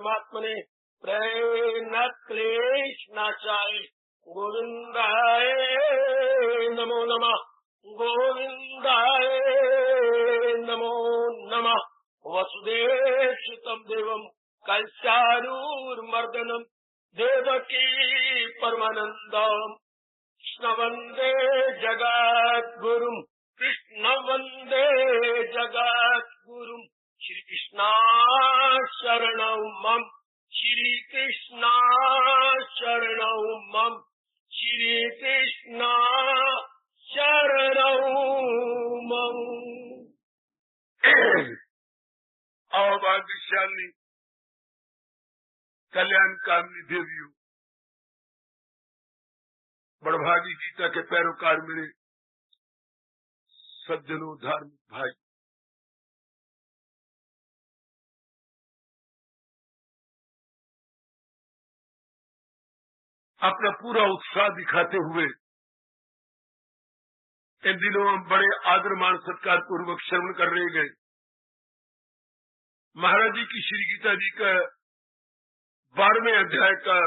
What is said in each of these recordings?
परमात्मने प्रेम क्लेश नाशाय गोविंदाय नमो नमः, गोविंदाय नमो नमः। वसुदेव सुतं देवं कैचारूर्मर्दनम् देवकी परमानन्दम् कृष्ण वन्दे जगद्गुरुम्, कृष्ण वन्दे जगद्गुरुम्। श्री कृष्णा शरणौ मम, श्री कृष्णा शरणौ मम, श्री कृष्णा शरणौ मम। आओ भाग्यशाली कल्याण कामनी देवियों, बड़भागी गीता के पैरोकार मेरे सज्जनों, धार्मिक भाई, अपना पूरा उत्साह दिखाते हुए इन दिनों हम बड़े आदर मान सत्कार पूर्वक श्रवण कर रहे गए महाराज जी की श्री गीता जी का 12वें अध्याय का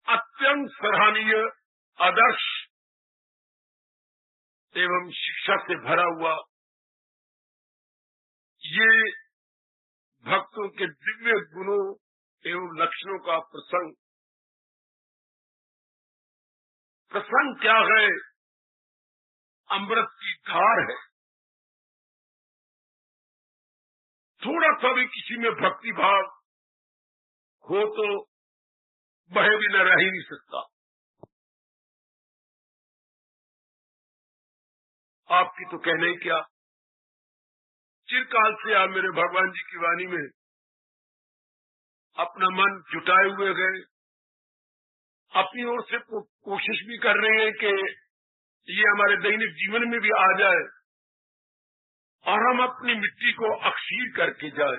अत्यंत सराहनीय आदर्श एवं शिक्षा से भरा हुआ ये भक्तों के दिव्य गुणों एवं लक्षणों का प्रसंग क्या है? अमृत की धार है। थोड़ा सा भी किसी में भक्ति भाव हो तो बहे भी न रह ही नहीं सकता। आपकी तो कहना ही क्या, चिरकाल से आप मेरे भगवान जी की वाणी में अपना मन जुटाए हुए गए, अपनी ओर से कोशिश भी कर रहे हैं कि ये हमारे दैनिक जीवन में भी आ जाए और हम अपनी मिट्टी को अक्षीण करके जाए।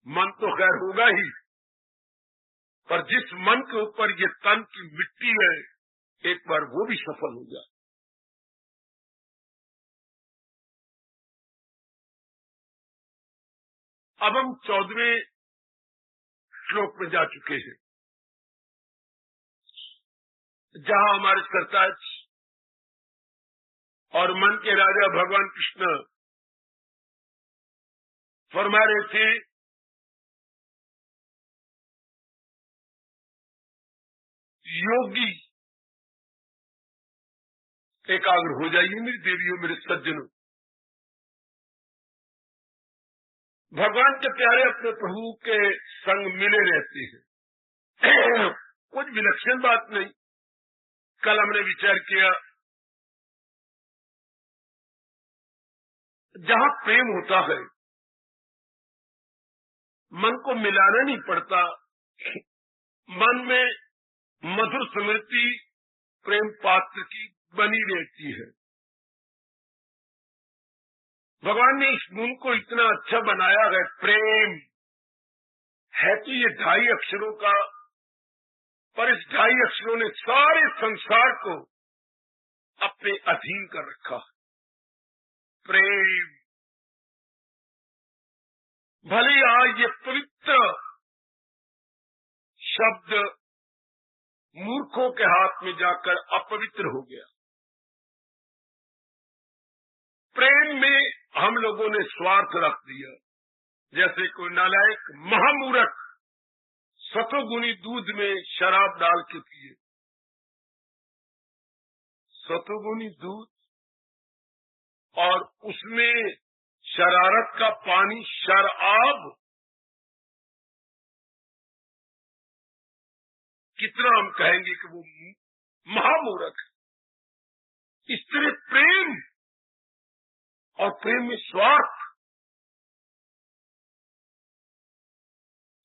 मन तो खैर होगा ही, पर जिस मन के ऊपर ये तन की मिट्टी है, एक बार वो भी सफल हो जाए। अब हम 14वें श्लोक में जा चुके हैं, जहां हमारे कर्ताज और मन के राजा भगवान कृष्ण फरमा रहे थे योगी एकाग्र हो जाइए मेरी देवियों, मेरे सज्जनों। भगवान के प्यारे अपने प्रभु के संग मिले रहते हैं, कुछ विलक्षण बात नहीं। कल हमने विचार किया, जहां प्रेम होता है मन को मिलाना नहीं पड़ता, मन में मधुर स्मृति प्रेम पात्र की बनी रहती है। भगवान ने इस गुण को इतना अच्छा बनाया है। प्रेम है तो ये 2.5 अक्षरों का, पर इस 2.5 अक्षरों ने सारे संसार को अपने अधीन कर रखा। प्रेम भले आज ये पवित्र शब्द मूर्खों के हाथ में जाकर अपवित्र हो गया। प्रेम में हम लोगों ने स्वार्थ रख दिया, जैसे कोई नालायक महामूर्ख सतोगुणी दूध में शराब डाल के पिए। सतोगुणी दूध और उसमें शरारत का पानी, शराब, कितना हम कहेंगे कि वो महामूर्ख। इस तरह प्रेम और प्रेम में स्वार्थ,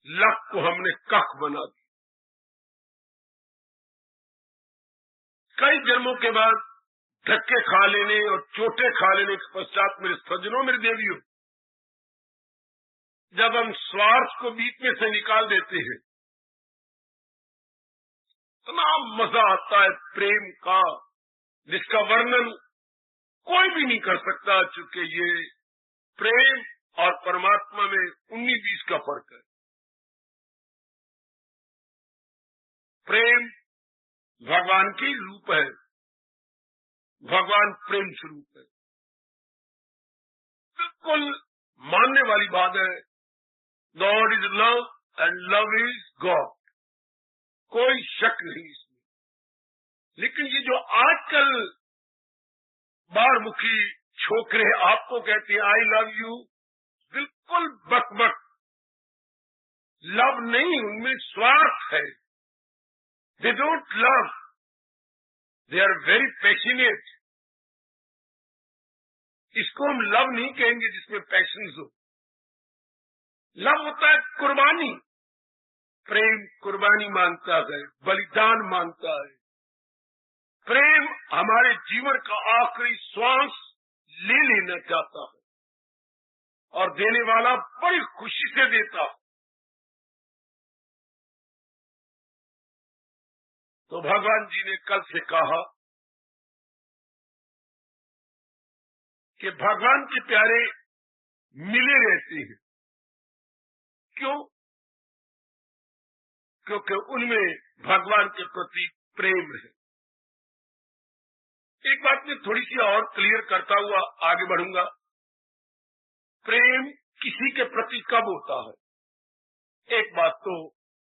लक को हमने कख बना दिया। कई जन्मों के बाद धक्के खा लेने और चोटें खा लेने के पश्चात मेरे सज्जनों, मेरे देवियों, जब हम स्वार्थ को बीच में से निकाल देते हैं, इतना मजा आता है प्रेम का, जिसका वर्णन कोई भी नहीं कर सकता, चूंकि ये प्रेम और परमात्मा में 19-20 का फर्क है। प्रेम भगवान की रूप है, भगवान प्रेम स्वरूप है। बिल्कुल मानने वाली बात है, God is love and love is God, कोई शक नहीं इसमें। लेकिन ये जो आजकल बारमुखी छोकरे आपको कहते हैं आई लव यू, बिल्कुल बकबक। लव नहीं, उनमें स्वार्थ है। They don't love, they are very passionate. इसको हम लव नहीं कहेंगे जिसमें पैशंस हो। लव होता है कुर्बानी, प्रेम कुर्बानी मांगता है, बलिदान मांगता है। प्रेम हमारे जीवन का आखिरी श्वास ले लेना चाहता है, और देने वाला बड़ी खुशी से देता है। तो भगवान जी ने कल से कहा कि भगवान के प्यारे मिले रहते हैं। क्यों? क्योंकि उनमें भगवान के प्रति प्रेम है। एक बात मैं थोड़ी सी और क्लियर करता हुआ आगे बढ़ूंगा। प्रेम किसी के प्रति कब होता है? एक बात तो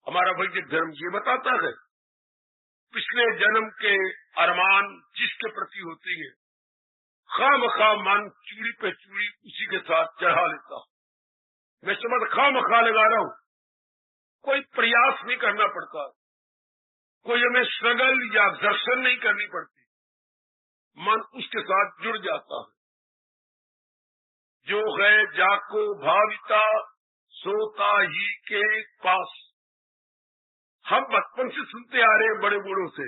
हमारा वैदिक धर्म ये बताता है, पिछले जन्म के अरमान जिसके प्रति होती है, खामखा मन चूड़ी पे चूड़ी उसी के साथ चढ़ा लेता हूं। मैं समझ खामखा लगा रहा हूं, कोई प्रयास नहीं करना पड़ता, कोई हमें स्ट्रगल या एक्सर्शन नहीं करनी पड़ती, मन उसके साथ जुड़ जाता है। जो है जाको भाविता सोता ही के पास। हम बचपन से सुनते आ रहे हैं बड़े बूढ़ों से।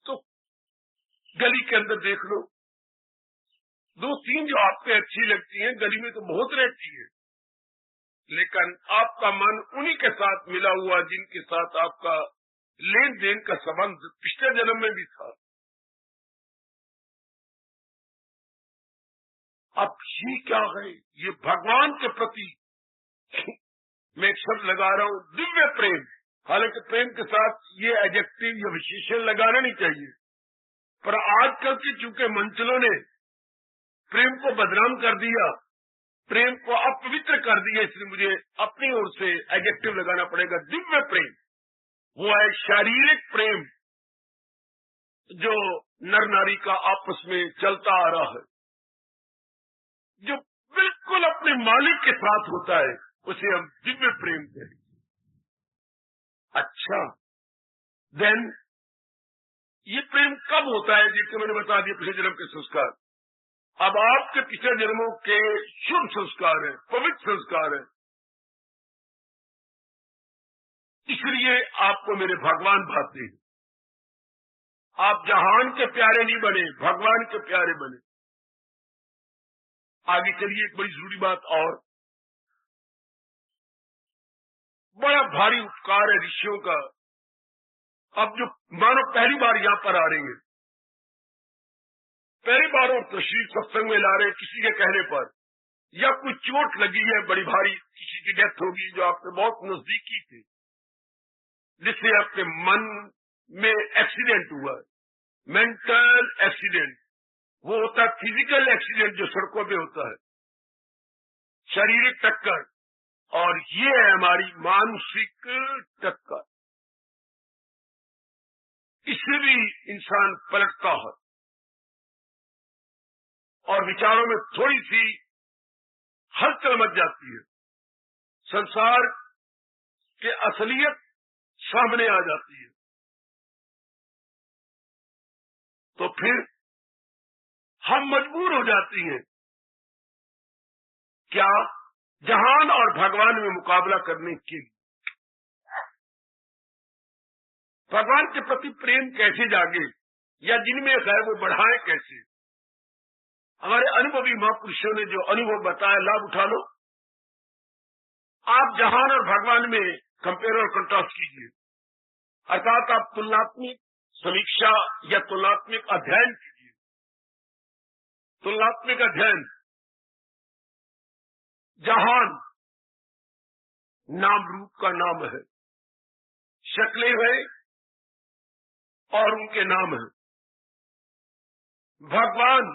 तो गली के अंदर देख लो, दो तीन जो आपको अच्छी लगती हैं, गली में तो बहुत रहती है, लेकिन आपका मन उन्हीं के साथ मिला हुआ जिनके साथ आपका लेन देन का संबंध पिछले जन्म में भी था। अब ये क्या है? ये भगवान के प्रति मैं एक शब्द लगा रहा हूं, दिव्य प्रेम। हालांकि प्रेम के साथ ये एडजेक्टिव या विशेषण लगाना नहीं चाहिए, पर आजकल के चूंकि मंचलों ने प्रेम को बदनाम कर दिया, प्रेम को अपवित्र कर दिया, इसलिए मुझे अपनी ओर से एडजेक्टिव लगाना पड़ेगा। दिव्य प्रेम वो है शारीरिक प्रेम जो नर नारी का आपस में चलता आ रहा है, जो बिल्कुल अपने मालिक के साथ होता है, उसे हम दिव्य प्रेम कहें। अच्छा, देन ये प्रेम कब होता है? जिसके मैंने बता दिया पिछले जन्म के संस्कार। अब आपके पिछले जन्मों के शुभ संस्कार है, पवित्र संस्कार है, इसलिए आपको मेरे भगवान भाते हैं। आप जहान के प्यारे नहीं बने, भगवान के प्यारे बने। आगे चलिए, एक बड़ी जरूरी बात और, बड़ा भारी उपकार है ऋषियों का। अब जो मानो पहली बार यहां पर आ रही है, पहली बार और तशरीफ सत्संग में ला रहे किसी के कहने पर, या कोई चोट लगी है बड़ी भारी, किसी की डेथ होगी जो आपके बहुत नजदीकी थी, जिससे आपके मन में एक्सीडेंट हुआ है, मेंटल एक्सीडेंट। वो होता है फिजिकल एक्सीडेंट जो सड़कों पे होता है, शारीरिक टक्कर, और ये है हमारी मानसिक टक्कर। इससे भी इंसान पलटता है और विचारों में थोड़ी सी हलचल मच जाती है, संसार के असलियत सामने आ जाती है। तो फिर हम मजबूर हो जाती हैं क्या? जहान और भगवान में मुकाबला करने के लिए। भगवान के प्रति प्रेम कैसे जागे, या जिनमें है वो बढ़ाएं कैसे? हमारे अनुभवी महापुरुषों ने जो अनुभव बताया, लाभ उठा लो। आप जहान और भगवान में कंपेयर और कंट्रास्ट कीजिए, अर्थात आप तुलनात्मक समीक्षा या तुलनात्मक अध्ययन कीजिए। तुलनात्मक अध्ययन, जहान नाम रूप का नाम है, शक्लें हैं और उनके नाम हैं। भगवान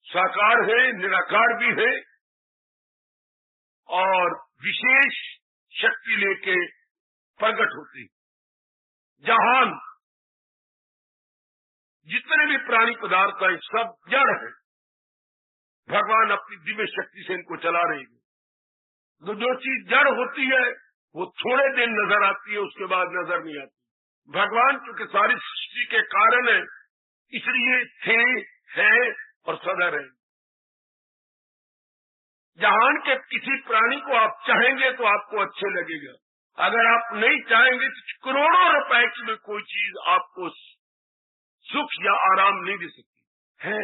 साकार है, निराकार भी है और विशेष शक्ति लेके प्रकट होती। जहान जितने भी प्राणी पदार्थ हैं सब जड़ है, भगवान अपनी दिव्य शक्ति से इनको चला रहे हैं। तो जो चीज जड़ होती है वो थोड़े दिन नजर आती है, उसके बाद नजर नहीं आती। भगवान चूंकि सारी सृष्टि के कारण है, इसलिए थे, हैं और सदा रहेंगे। जहान के किसी प्राणी को आप चाहेंगे तो आपको अच्छे लगेगा, अगर आप नहीं चाहेंगे तो करोड़ों रुपए की में कोई चीज आपको सुख या आराम नहीं दे सकती है।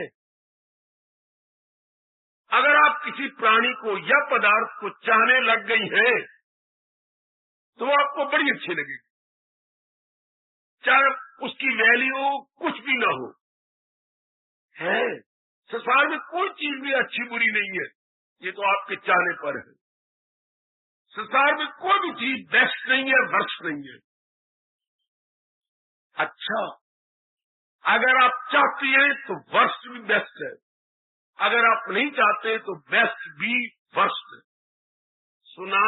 अगर आप किसी प्राणी को या पदार्थ को चाहने लग गई हैं तो आपको बड़ी अच्छी लगेगी, चाहे उसकी वैल्यू कुछ भी ना हो। है संसार में कोई चीज भी अच्छी बुरी नहीं है, ये तो आपके चाहने पर है। संसार में कोई भी चीज बेस्ट नहीं है, वर्स्ट नहीं है। अच्छा, अगर आप चाहती हैं तो वर्स्ट भी बेस्ट है, अगर आप नहीं चाहते तो बेस्ट भी वर्स्ट है। सुना,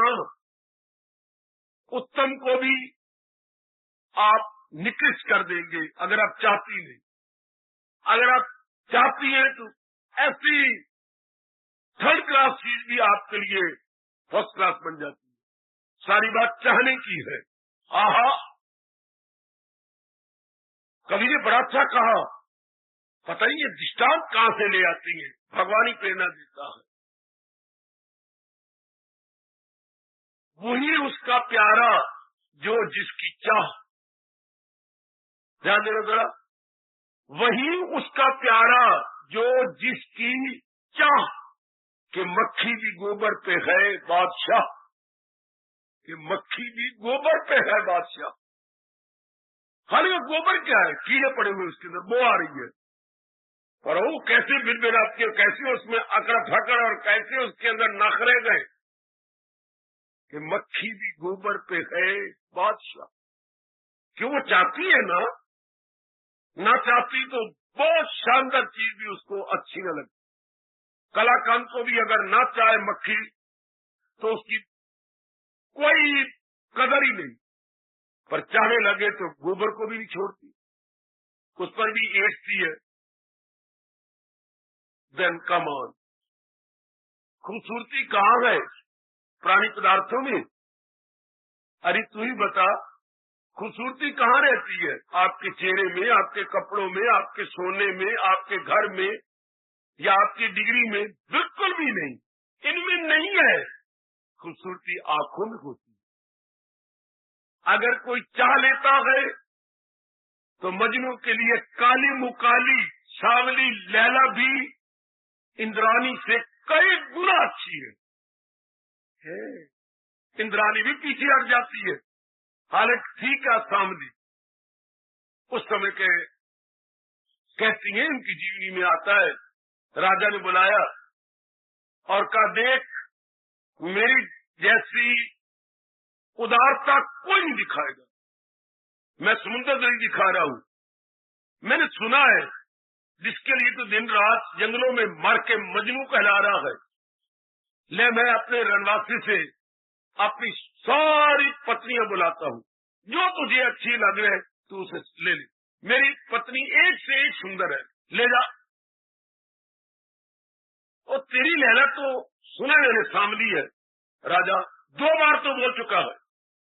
उत्तम को भी आप निकृष्ट कर देंगे अगर आप चाहती नहीं। अगर आप चाहती हैं तो ऐसी थर्ड क्लास चीज भी आपके लिए फर्स्ट क्लास बन जाती है। सारी बात चाहने की है। आहा, कवि ने बड़ा अच्छा कहा, पता नहीं ये दृष्टांत कहां से ले आती है, भगवान ही प्रेरणा देता है। वही उसका प्यारा जो जिसकी चाह, ध्यान देना जरा, वही उसका प्यारा जो जिसकी चाह, कि मक्खी भी गोबर पे है बादशाह, कि मक्खी भी गोबर पे है बादशाह। हालांकि गोबर क्या है, कीड़े पड़े हुए उसके अंदर, बो आ रही है, पर वो कैसे बिलबिलाती है, कैसे उसमें अकड़ फकड़ और कैसे उसके अंदर नखरे गए कि मक्खी भी गोबर पे है बादशाह। क्यों वो चाहती है ना चाहती तो बहुत शानदार चीज भी उसको अच्छी न लगती। कलाकांत को भी अगर ना चाहे मक्खी तो उसकी कोई कदर ही नहीं, पर चाहने लगे तो गोबर को भी नहीं छोड़ती, उस पर भी एड़ती है। देन कम ऑन, खूबसूरती कहाँ है प्राणी पदार्थों में? अरे तू ही बता, खूबसूरती कहाँ रहती है? आपके चेहरे में, आपके कपड़ों में, आपके सोने में, आपके घर में या आपकी डिग्री में? बिल्कुल भी नहीं, इनमें नहीं है। खूबसूरती आंखों में होती है। अगर कोई चाह लेता है तो मजनू के लिए काली मुकाली सांवली लैला भी इंद्रानी से कई गुना अच्छी है। इंद्रानी भी पीछे हट जाती है, हालांकि ठीक है सांवली। उस समय के कहती हैं, उनकी जीवनी में आता है, राजा ने बुलाया और कहा, देख मेरी जैसी उदारता कोई नहीं दिखाएगा, मैं समुद्र नहीं दिखा रहा हूं। मैंने सुना है जिसके लिए तो दिन रात जंगलों में मर के मजनू कहला रहा है, ले मैं अपने रणवासी से अपनी सारी पत्नियां बुलाता हूं, जो तुझे अच्छी लग रहे तू उसे ले ले। मेरी पत्नी एक से एक सुंदर है, ले जा। और तेरी लैला तो सुना मैंने सांवली है। राजा 2 बार तो बोल चुका है,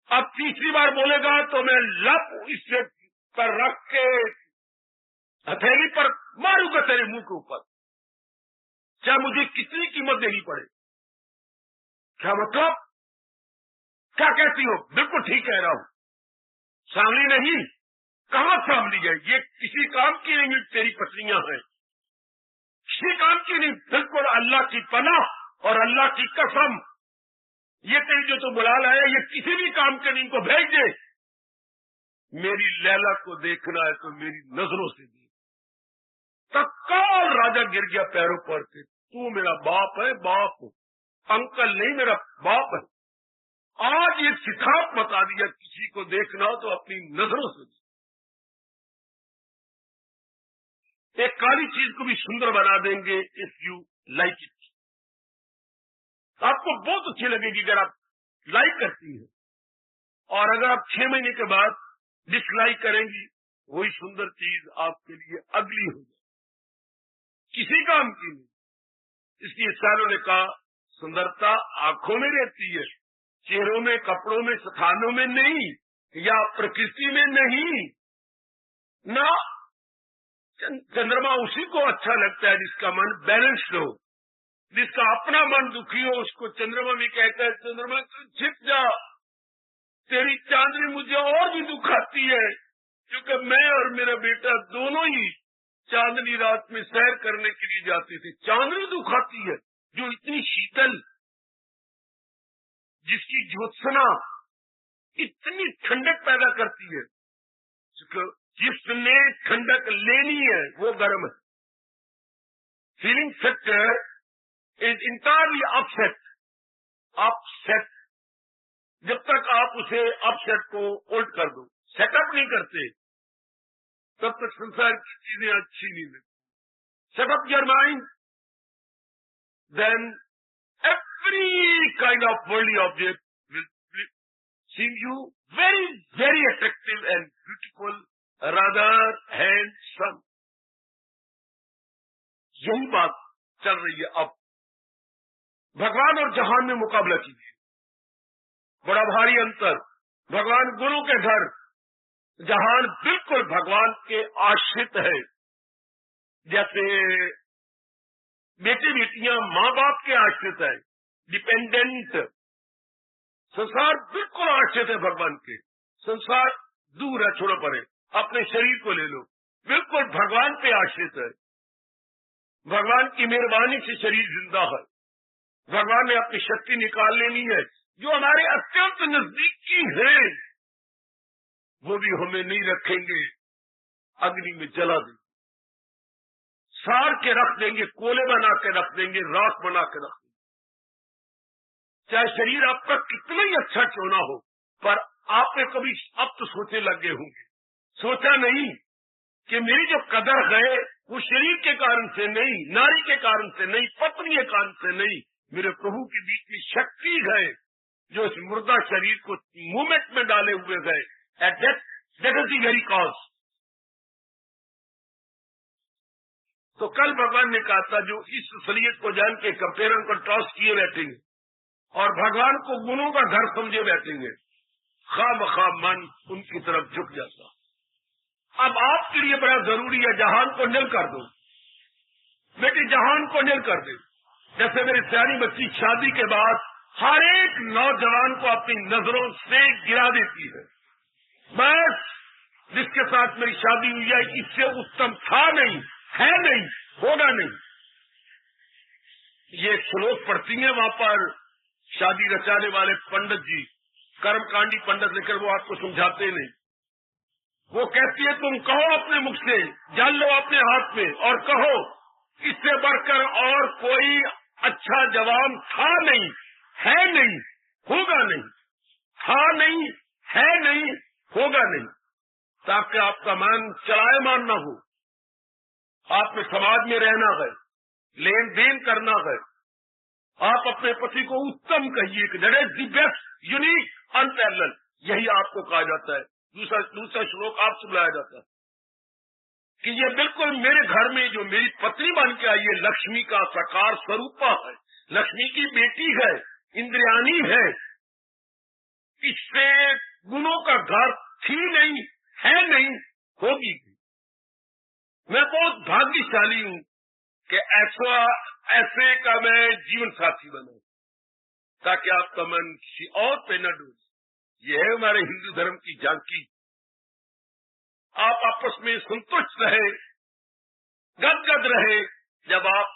अब तीसरी बार बोलेगा तो मैं लप इससे पर रख के हथेली पर मारूंगा तेरे मुंह के ऊपर, चाहे मुझे कितनी कीमत देनी पड़े। क्या मतलब? क्या कहती हो? बिल्कुल ठीक कह रहा हूं, सांवली नहीं, कहां सांवली है? ये किसी काम की नहीं, तेरी पत्नियां हैं, किसी काम की नहीं, बिल्कुल अल्लाह की पनाह और अल्लाह की कसम, ये तेरी जो तू बुला लाया ये किसी भी काम के नहीं, इनको भेज दे। मेरी लैला को देखना है तो मेरी नजरों से देख। तत्काल राजा गिर गया पैरों पर के, तू मेरा बाप है, बाप, अंकल नहीं मेरा बाप है। आज साफ बता दिया किसी को देखना हो तो अपनी नजरों से। एक काली चीज को भी सुंदर बना देंगे इफ यू लाइक इट। आपको बहुत अच्छी लगेगी अगर आप लाइक करती हैं, और अगर आप 6 महीने के बाद डिसलाइक करेंगी, वही सुंदर चीज आपके लिए अगली हो जाए, किसी काम की नहीं। इसलिए सारों ने कहा सुंदरता आंखों में रहती है, चेहरों में, कपड़ों में, स्थानों में नहीं, या प्रकृति में नहीं। ना चंद्रमा उसी को अच्छा लगता है जिसका मन बैलेंस्ड हो, जिसका अपना मन दुखी हो। उसको चंद्रमा भी कहता है चंद्रमा तू छिप जा, तेरी चांदनी मुझे और भी दुखाती है, क्योंकि मैं और मेरा बेटा दोनों ही चांदनी रात में सैर करने के लिए जाते थे। चांदनी दुखाती है जो इतनी शीतल, जिसकी ज्योत्सना इतनी ठंडक पैदा करती है, जिसने ठंडक लेनी है वो गर्म है। Feeling factor is entirely upset. जब तक आप उसे अपसेट को उल्ट कर दो, सेटअप नहीं करते, तब तक संसार की चीजें अच्छी नहीं लगती। Setup your mind, then every kind of worldly object will seem you very, very attractive and beautiful, rather handsome. यही बात चल रही है अब। भगवान और जहान में मुकाबला कीजिए, बड़ा भारी अंतर। भगवान गुरु के घर, जहान बिल्कुल भगवान के आश्रित है। जैसे बेटे बेटियां माँ बाप के आश्रित है, डिपेंडेंट। संसार बिल्कुल आश्रित है भगवान के। संसार दूर है, छोड़ो परे, अपने शरीर को ले लो, बिल्कुल भगवान पे आश्रित है। भगवान की मेहरबानी से शरीर जिंदा है। भगवान ने अपनी शक्ति निकाल लेनी है, जो हमारे अत्यंत नजदीकी है, वो भी हमें नहीं रखेंगे, अग्नि में जला देंगे, सार के रख देंगे, कोले बना के रख देंगे, राख बना के रख देंगे। चाहे शरीर आपका कितना ही अच्छा क्यों ना हो, पर आपने कभी अब तो सोचने लगे होंगे, सोचा नहीं कि मेरी जो कदर है वो शरीर के कारण से नहीं, नारी के कारण से नहीं, पत्नी के कारण से नहीं, मेरे प्रभु के बीच में शक्ति है जो इस मुर्दा शरीर को मूवमेंट में डाले हुए गए। At that is the very cause. तो कल भगवान ने कहा था जो इस असलियत को जान के कंपेयर एंड कंट्रास्ट किए बैठेंगे और भगवान को गुणों का घर समझे बैठेंगे, खामखा मन उनकी तरफ झुक जाता। अब आपके लिए बड़ा जरूरी है, जहान को निल कर दो बेटी, जहान को निल कर दे। जैसे मेरी प्यारी बच्ची शादी के बाद हर एक नौजवान को अपनी नजरों से गिरा देती है, बस जिसके साथ मेरी शादी हुई है इससे उत्तम था नहीं, है नहीं, होगा नहीं। ये एक श्लोक पढ़ती है वहां पर शादी रचाने वाले पंडित जी, कर्मकांडी पंडित, लेकर वो आपको समझाते नहीं। वो कहती है तुम कहो अपने मुख से, जान लो अपने हाथ में और कहो, इससे बढ़कर और कोई अच्छा जवाब था नहीं, है नहीं, होगा नहीं, था नहीं, है नहीं, होगा नहीं, ताकि आपका मन चलायमान न हो। आप में समाज में रहना है, लेन देन करना है। आप अपने पति को उत्तम कहिए कि that is the best, unique, unparalleled, यही आपको कहा जाता है। दूसरा श्लोक आपसे बुलाया जाता है कि ये बिल्कुल मेरे घर में जो मेरी पत्नी बन के आई है, लक्ष्मी का साकार स्वरूपा है, लक्ष्मी की बेटी है, इंद्रियानी है, इससे गुणों का घर थी नहीं, है नहीं, होगी। मैं बहुत भाग्यशाली हूं कि ऐसे का मैं जीवन साथी बनूं, ताकि आपका मन किसी और पे न डूबे। यह है हमारे हिंदू धर्म की झांकी। आप आपस में संतुष्ट रहे, गदगद रहे, जब आप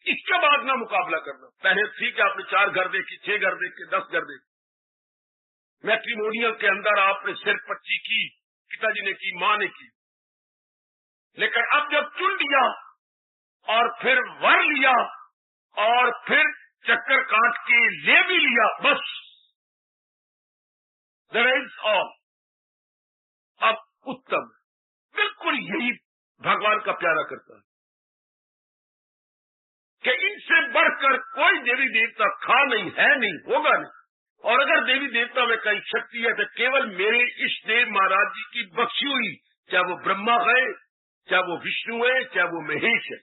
इसके बाद ना मुकाबला करना। पहले ठीक है आपने 4 घर देखे, 6 घर देखे, 10 घर देखे, मैट्रिमोनियल के अंदर आपने सिर पच्ची की, पिताजी ने की, मां ने की, लेकिन अब जब चुन लिया और फिर वर लिया और फिर चक्कर काट के ले भी लिया, बस द इज ऑल। अब उत्तम, बिल्कुल यही भगवान का प्यारा करता है कि इनसे बढ़कर कोई देवी देवता था नहीं, है नहीं, होगा नहीं। और अगर देवी देवता में कहीं शक्ति है तो केवल मेरे इष्ट देव महाराज जी की बख्शी हुई, चाहे वो ब्रह्मा है, चाहे वो विष्णु है, चाहे वो महेश है।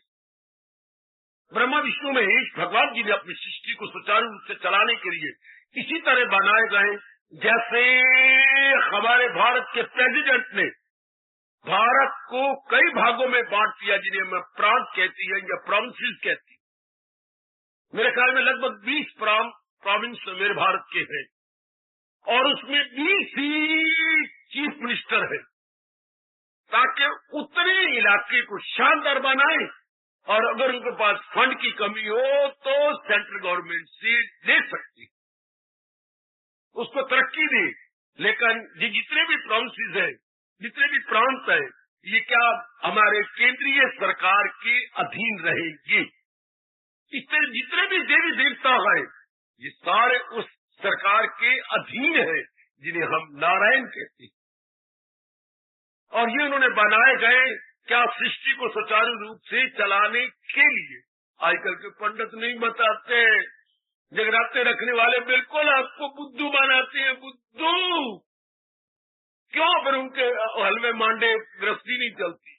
ब्रह्मा विष्णु महेश भगवान जी ने अपनी सृष्टि को सुचारू रूप से चलाने के लिए इसी तरह बनाए गए, जैसे हमारे भारत के प्रेसिडेंट ने भारत को कई भागों में बांट दिया, जिन्हें मैं प्रांत कहती है या प्रोविंसेस कहती है। मेरे ख्याल में लगभग 20 प्रोविंस मेरे भारत के हैं, और उसमें 20 ही चीफ मिनिस्टर है, ताकि उतने इलाके को शानदार बनाए। और अगर उनके पास फंड की कमी हो तो सेंट्रल गवर्नमेंट से ले सकती, उसको तरक्की दे। लेकिन ये जितने भी प्रोविंसेस है, जितने भी प्रांत है, ये क्या हमारे केंद्रीय सरकार के अधीन रहेंगे। इससे जितने भी देवी देवता है, ये सारे उस सरकार के अधीन है, जिन्हें हम नारायण कहते हैं। और ये उन्होंने बनाए गए क्या सृष्टि को सुचारू रूप से चलाने के लिए। आजकल के पंडित नहीं बताते, जगराते रखने वाले बिल्कुल आपको बुद्धू बनाते हैं, बुद्धू। क्यों? पर उनके हलवे मांडे गृहस्थी नहीं चलती,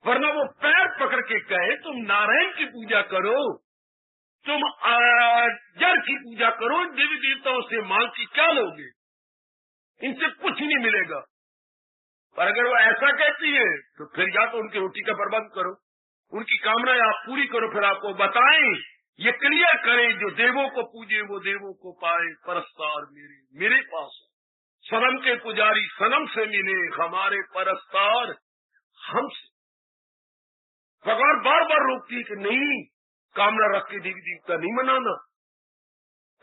वरना वो पैर पकड़ के कहे तुम नारायण की पूजा करो, तुम जड़ की पूजा करो, देवी देवताओं से मांग की क्या लोगे, इनसे कुछ नहीं मिलेगा। पर अगर वो ऐसा कहती है तो फिर या तो उनकी रोटी का प्रबंध करो, उनकी कामनाएं आप पूरी करो, फिर आपको बताएं, ये क्लियर करें, जो देवों को पूजे वो देवों को पाए, परस्तार मेरे पास। सनम के पुजारी सनम से मिले, हमारे परस्तार हमसे। भगवान बार बार रोकती है कि नहीं, कामना रख के देवी देवता नहीं मनाना।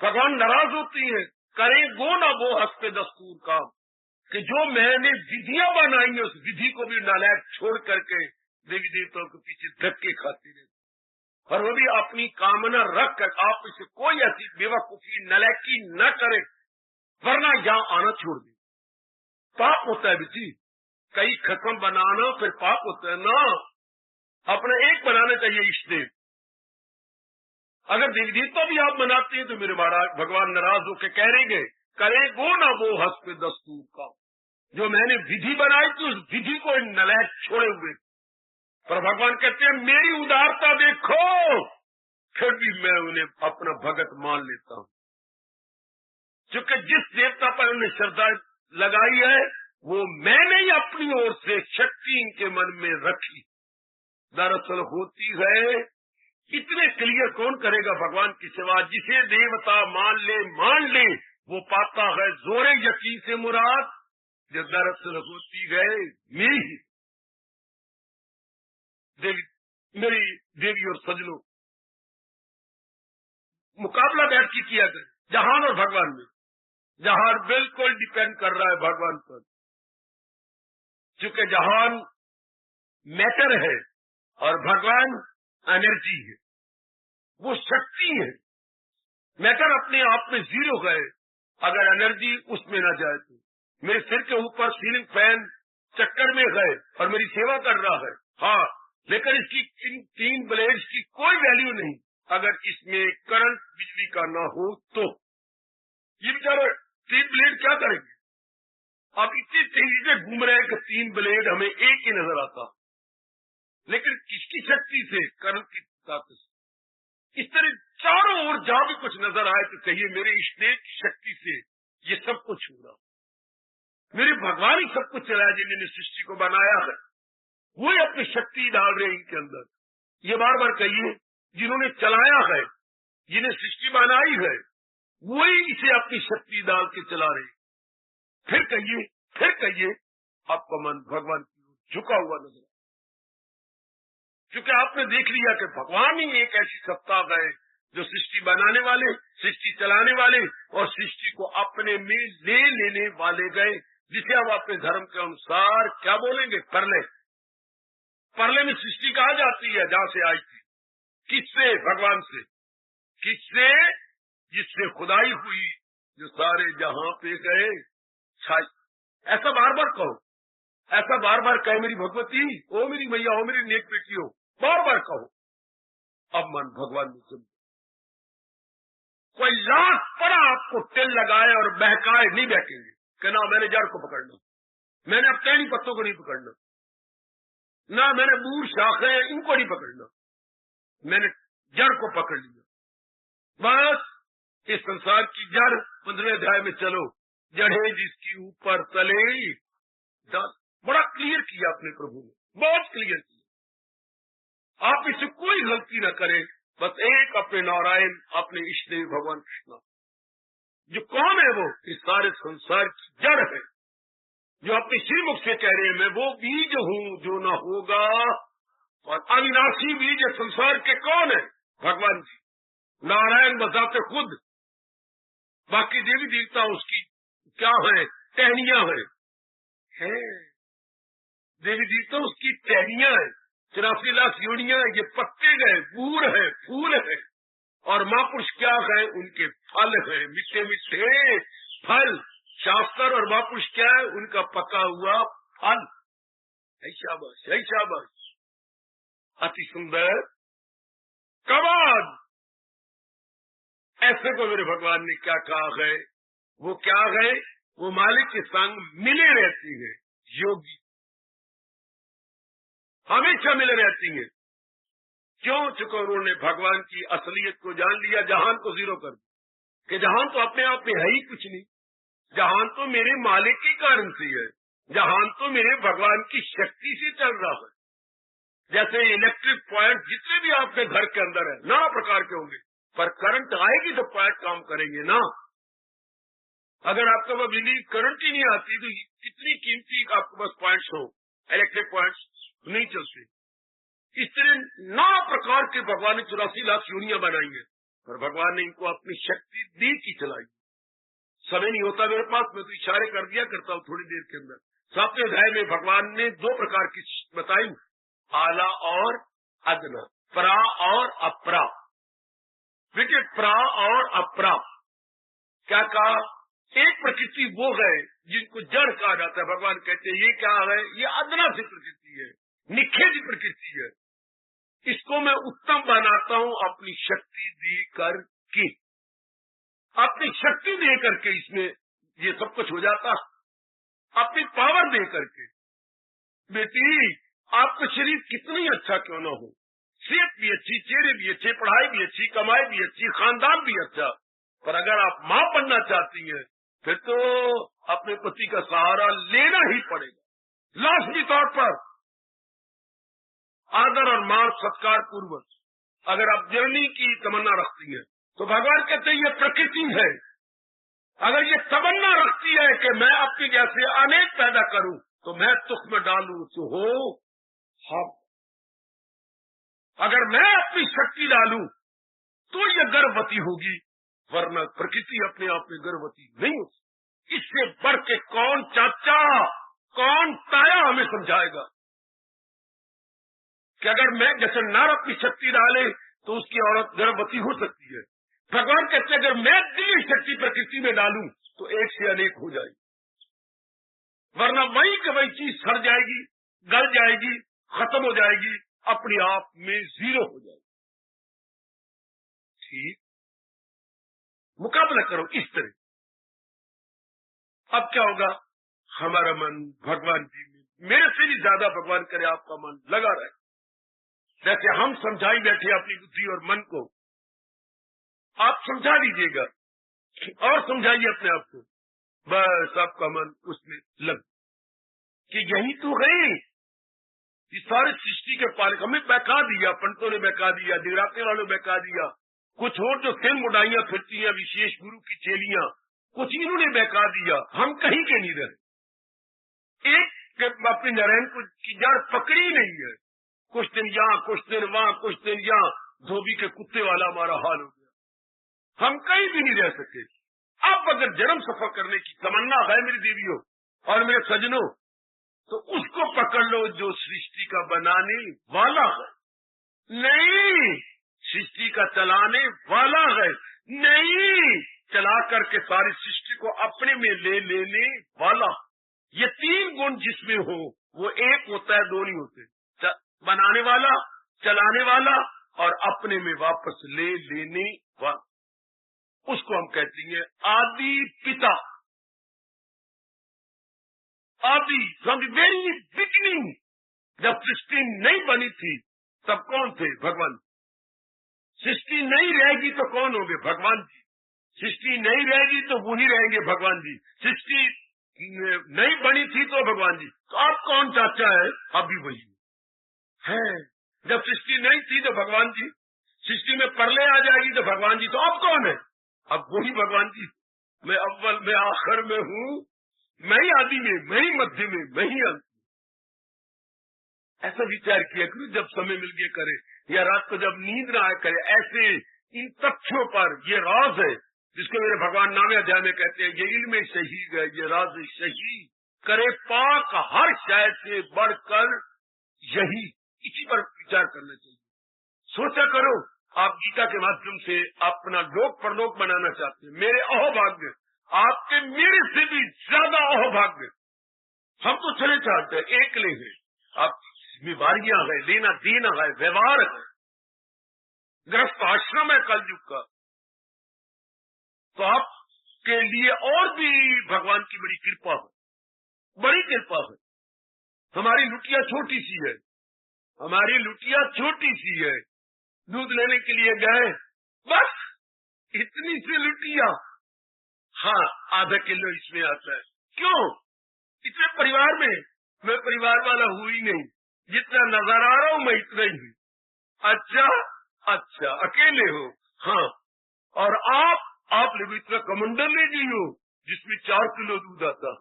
भगवान नाराज होती है, करें गो ना वो हंसते दस्तूर काम, कि जो मैंने विधियां बनाई है उस विधि को भी नालायक छोड़ करके देवी देवताओं के पीछे धक्के खाते रहे। और वो भी अपनी कामना रख कर आप इसे कोई ऐसी बेवकूफी नालायकी न करे, वरना यहां आना छोड़ दे। पाप होता है बेटी, कई खत्म बनाना फिर पाप होता है ना। अपना एक बनाना चाहिए इष्ट देव। अगर देवी देवता भी आप मनाते हैं तो मेरे महाराज भगवान नाराज होकर कह रहेंगे, करे वो ना वो हंस पे दस्तूर का, जो मैंने विधि बनाई थी उस विधि को इन नालायक छोड़े हुए। पर भगवान कहते हैं मेरी उदारता देखो, फिर भी मैं उन्हें अपना भगत मान लेता हूं, क्योंकि जिस देवता पर उन्हें श्रद्धा लगाई है वो मैंने ही अपनी ओर से शक्ति इनके मन में रखी। दरअसल होती है, इतने क्लियर कौन करेगा भगवान की सेवा। जिसे देवता मान ले वो पाता है जोरे यकीन से मुराद, जो दरअसल होती है मेरी देवी और सजनों। मुकाबला बैठ के किया गया जहान और भगवान में। जहान बिल्कुल डिपेंड कर रहा है भगवान पर, क्योंकि जहान मैटर है और भगवान एनर्जी है, वो शक्ति है। मैटर अपने आप में जीरो है, अगर एनर्जी उसमें न जाए तो। मेरे सिर के ऊपर सीलिंग फैन चक्कर में है और मेरी सेवा कर रहा है, हाँ, लेकिन इसकी इन 3 ब्लेड्स की कोई वैल्यू नहीं अगर इसमें करंट बिजली का ना हो तो। ये बेचारा 3 ब्लेड क्या करेंगे? अब इतनी तेजी से घूम रहे हैं कि 3 ब्लेड हमें एक ही नजर आता, लेकिन किसकी शक्ति से? करंट की ताकत से। इस तरह चारों ओर जहां भी कुछ नजर आए तो कहिए मेरे इष्ट देव की शक्ति से ये सब कुछ हो रहा, मेरे भगवान ही सब कुछ चलाया, जिन्होंने सृष्टि को बनाया है वही अपनी शक्ति डाल रहे इनके अंदर। ये बार बार कहिए, जिन्होंने चलाया है, जिन्हें सृष्टि बनाई है, वही इसे अपनी शक्ति डाल के चला रहे। फिर कहिए आपका मन भगवान की ओर झुका हुआ नजर, क्योंकि आपने देख लिया कि भगवान ही एक ऐसी सत्ता है जो सृष्टि बनाने वाले, सृष्टि चलाने वाले और सृष्टि को अपने में ले लेने वाले गए, जिसे हम अपने धर्म के अनुसार क्या बोलेंगे? परले में सृष्टि कहा जाती है, जहां से आई थी। किससे? भगवान से। किससे? जिससे खुदाई हुई, जो सारे जहां पे गए छाई। ऐसा बार बार कहो, ऐसा बार बार कहे मेरी भगवती, ओ मेरी मैया, ओ मेरी नेक बेटी हो, बार बार कहो। अब मन भगवान में सुन, कोई लाख पर आपको तेल लगाए और बहकाए नहीं बहकेंगे कि ना मैंने जड़ को पकड़ना, मैंने अब टहनी पत्तों को नहीं पकड़ना, ना मैंने बूढ़ शाखे इनको नहीं पकड़ना, मैंने जड़ को पकड़ लिया। बस इस संसार की जड़ 15वें अध्याय में चलो, जड़े जिसकी ऊपर तले दस। बड़ा क्लियर किया अपने प्रभु ने, बहुत क्लियर किया। आप इससे कोई गलती न करें, बस एक अपने नारायण, अपने इष्ट देव भगवान कृष्ण, जो कौन है वो इस सारे संसार की जड़ है, जो अपने श्रीमुख से कह रहे हैं मैं वो बीज हूं जो न होगा, और अविनाशी बीज संसार के कौन है? भगवान जी, नारायण बताते खुद, बाकी देवी देवता उसकी क्या है? टहनियां है। देवी देवता उसकी टहनियां है, 84 लाख योनियां, ये पत्ते गए, बूर है, फूल है, और महापुरुष क्या है? उनके फल है, मीठे मीठे फल। शास्त्र और महापुरुष क्या है? उनका पका हुआ फल। शाबाश, शाबाश, अति सुंदर कमाल। ऐसे को मेरे भगवान ने क्या कहा है? वो क्या है? वो मालिक के संग मिले रहती है, योगी हमेशा मिले रहती है। क्यों? चूंकि उन्होंने भगवान की असलियत को जान लिया, जहान को जीरो कर दिया कि जहान तो अपने आप में है ही कुछ नहीं, जहान तो मेरे मालिक के कारण से है, जहान तो मेरे भगवान की शक्ति से चल रहा है। जैसे इलेक्ट्रिक पॉइंट जितने भी आपके घर के अंदर है, नाना प्रकार के होंगे, पर करंट आएगी तो पॉइंट काम करेंगे ना। अगर आपके पास बिजली करंट ही नहीं आती तो कितनी कीमती आपके पास पॉइंट्स हो, इलेक्ट्रिक पॉइंट्स नहीं चलते। इस तरह नाना प्रकार के भगवान ने 84 लाख योनियां बनाई हैं, पर भगवान ने इनको अपनी शक्ति दी की चलाई। समय नहीं होता मेरे पास, मैं तो इशारे कर दिया करता हूँ थोड़ी देर के अंदर। 7वें अध्याय में भगवान ने 2 प्रकार की बताई, आला और अदना, परा और अपरा। देखिए, परा और अपरा क्या कहा? एक प्रकृति वो है जिनको जड़ कहा जाता है। भगवान कहते हैं ये क्या है? ये अदना सी प्रकृति है, निखेधी प्रकृति है। इसको मैं उत्तम बनाता हूं अपनी शक्ति दे करके, अपनी शक्ति दे करके इसमें ये सब कुछ हो जाता, अपनी पावर दे करके। बेटी, आपका शरीर कितनी अच्छा क्यों ना हो, सेहत भी अच्छी, चेहरे भी अच्छे, पढ़ाई भी अच्छी, कमाई भी अच्छी, खानदान भी अच्छा, पर अगर आप मां बनना चाहती हैं फिर तो अपने पति का सहारा लेना ही पड़ेगा। लाजमी तौर पर आदर और मान सत्कार पूर्वक अगर आप जननी की तमन्ना रखती हैं तो भगवान कहते हैं ये प्रकृति है। अगर ये तमन्ना रखती है कि मैं आपके जैसे अनेक पैदा करूं तो मैं तुख में डालूं तो हो हम, अगर मैं अपनी शक्ति डालूं तो ये गर्भवती होगी, वरना प्रकृति अपने आप में गर्भवती नहीं होती। इससे बढ़ के कौन चाचा, कौन ताया हमें समझाएगा कि अगर मैं जैसे नर अपनी शक्ति डाले तो उसकी औरत गर्भवती हो सकती है। भगवान कहते हैं अगर मैं दिव्य शक्ति प्रकृति में डालूं तो एक से अनेक हो जाएगी, वरना वही की वही चीज सड़ जाएगी, गल जाएगी, खत्म हो जाएगी, अपने आप में जीरो हो जाएगी। ठीक, मुकाबला करो इस तरह। अब क्या होगा? हमारा मन भगवान जी में, मेरे से भी ज्यादा भगवान करे आपका मन लगा रहे। जैसे हम समझाई बैठे अपनी बुद्धि और मन को, आप समझा दीजिएगा और समझाइए अपने आप को, बस आपका मन उसमें लग कि यही तो है। इस सारे सृष्टि के पालक हमें बहका दिया, पंडितों ने बहका दिया, दिगराते वालों ने बहका दिया, कुछ और जो फिल्म उड़ाइयां फिरती हैं विशेष गुरु की चेलियां, कुछ इन्होंने बहका दिया। हम कहीं के नहीं रहे, एक अपने नारायण को की जड़ पकड़ी नहीं है। कुछ दिन यहाँ, कुछ दिन वहां, कुछ दिन यहाँ, धोबी के कुत्ते वाला हमारा हाल हो गया। हम कहीं भी नहीं रह सके। अब अगर जन्म सफर करने की तमन्ना है मेरी देवियों और मेरे सजनों, तो उसको पकड़ लो जो सृष्टि का बनाने वाला है, नहीं सृष्टि का चलाने वाला है, नहीं चला करके सारी सृष्टि को अपने में ले लेने वाला, ये 3 गुण जिसमें हो वो एक होता है, 2 नहीं होते। बनाने वाला, चलाने वाला और अपने में वापस ले लेने वाला, उसको हम कहते हैं आदि पिता। आदि, फ्रॉम द वेरी बिगिनिंग, जब सृष्टि नहीं बनी थी तब कौन थे? भगवान। सृष्टि नहीं रहेगी तो कौन होंगे? भगवान जी। सृष्टि नहीं रहेगी तो वही रहेंगे, भगवान जी। सृष्टि नहीं बनी थी तो भगवान जी। तो आप कौन चाचा है? अभी वही है। जब सृष्टि नहीं थी तो भगवान जी, सृष्टि में परले आ जाएगी तो भगवान जी। तो अब कौन है? अब वही भगवान जी। मैं अव्वल में आखिर में हूँ, मैं ही आदि में, मैं ही मध्य में, मैं ही अंत। ऐसा विचार किया करो, जब समय मिल गया करे, या रात को जब नींद ना आए करे। ऐसे इन तथ्यों पर, ये राज है जिसको मेरे भगवान नामे अध्याय में कहते हैं, ये इल्म सही है, ये राज सही करे पाक हर शय से बढ़कर यही। इसी पर विचार करना चाहिए। सोचा करो, आप गीता के माध्यम से अपना लोक परलोक बनाना चाहते हैं। मेरे अहोभाग्य आपके मेरे से भी ज्यादा अहोभाग्य। हम तो चले चाहते हैं, एक ले हैं। आप बीमारियां है, लेना देना है, व्यवहार है, गृहस्थ आश्रम है कलयुग का। तो आपके लिए और भी भगवान की बड़ी कृपा है, बड़ी कृपा है। हमारी लुटिया छोटी सी है, हमारी लुटिया छोटी सी है। दूध लेने के लिए गए, बस इतनी सी लुटिया। हाँ, आधा किलो इसमें आता है। क्यों? इतने परिवार में मैं परिवार वाला हूं ही नहीं, जितना नजर आ रहा हूं मैं इतना ही हूं। अच्छा, अकेले हो। हाँ, और आप लोग इतना कमंडल ले गई हो जिसमें 4 किलो दूध आता है।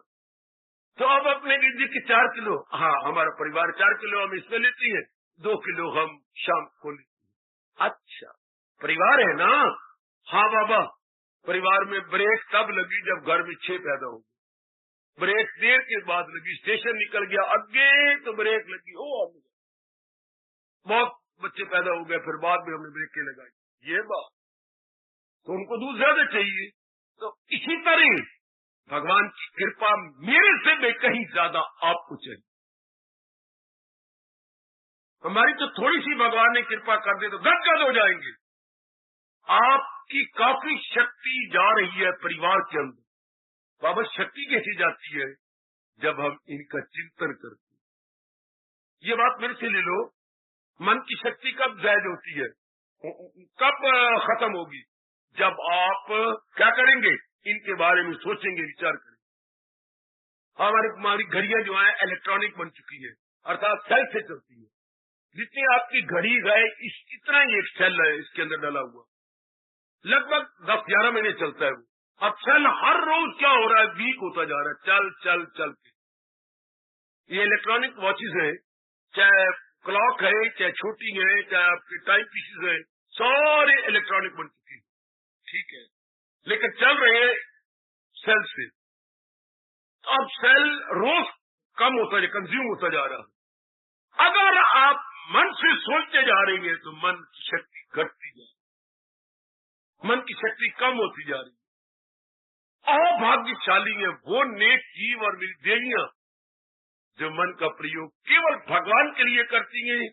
तो अब अपने दीदी की 4 किलो, हाँ हमारा परिवार 4 किलो हम इसमें लेती है, 2 किलो हम शाम को लेते हैं। अच्छा, परिवार है ना। हाँ बाबा, परिवार में ब्रेक तब लगी जब घर में 6 पैदा हो गए। ब्रेक देर के बाद लगी, स्टेशन निकल गया आगे तो ब्रेक लगी। बहुत बच्चे पैदा हो गए, फिर बाद में हमने ब्रेकें लगाई। ये बात तो उनको दूध ज्यादा चाहिए। तो इसी तरह भगवान की कृपा मेरे से भी कहीं ज्यादा आपको चाहिए। हमारी तो थोड़ी सी भगवान ने कृपा कर दे तो गदगद हो जाएंगे। आपकी काफी शक्ति जा रही है परिवार के अंदर। बाबा, शक्ति कैसी जाती है? जब हम इनका चिंतन करते हैं। ये बात मेरे से ले लो, मन की शक्ति कब जायज होती है, कब खत्म होगी? जब आप क्या करेंगे? इनके बारे में सोचेंगे, विचार करेंगे। हमारी घड़ियां जो है इलेक्ट्रॉनिक बन चुकी है, अर्थात सेल से चलती है। जितनी आपकी घड़ी है इतना ही एक सेल है इसके अंदर डाला हुआ, लगभग 10-11 महीने चलता है वो। अब सेल हर रोज क्या हो रहा है? वीक होता जा रहा है, चल के। ये इलेक्ट्रॉनिक वॉचेज है, चाहे क्लॉक है, चाहे छोटी है, चाहे आपके टाइम पीसेज है, सारे इलेक्ट्रॉनिक बन चुके हैं, ठीक है, लेकिन चल रहे हैं सेल से। तो अब सेल रोज कम होता है, कंज्यूम होता जा रहा है। अगर आप मन से सोचते जा रहे हैं तो मन की शक्ति घटती जा रही है, मन की शक्ति कम होती जा रही है। अभाग्यशाली है वो नेक जीव और मेरी देवियां जो मन का प्रयोग केवल भगवान के लिए करती हैं,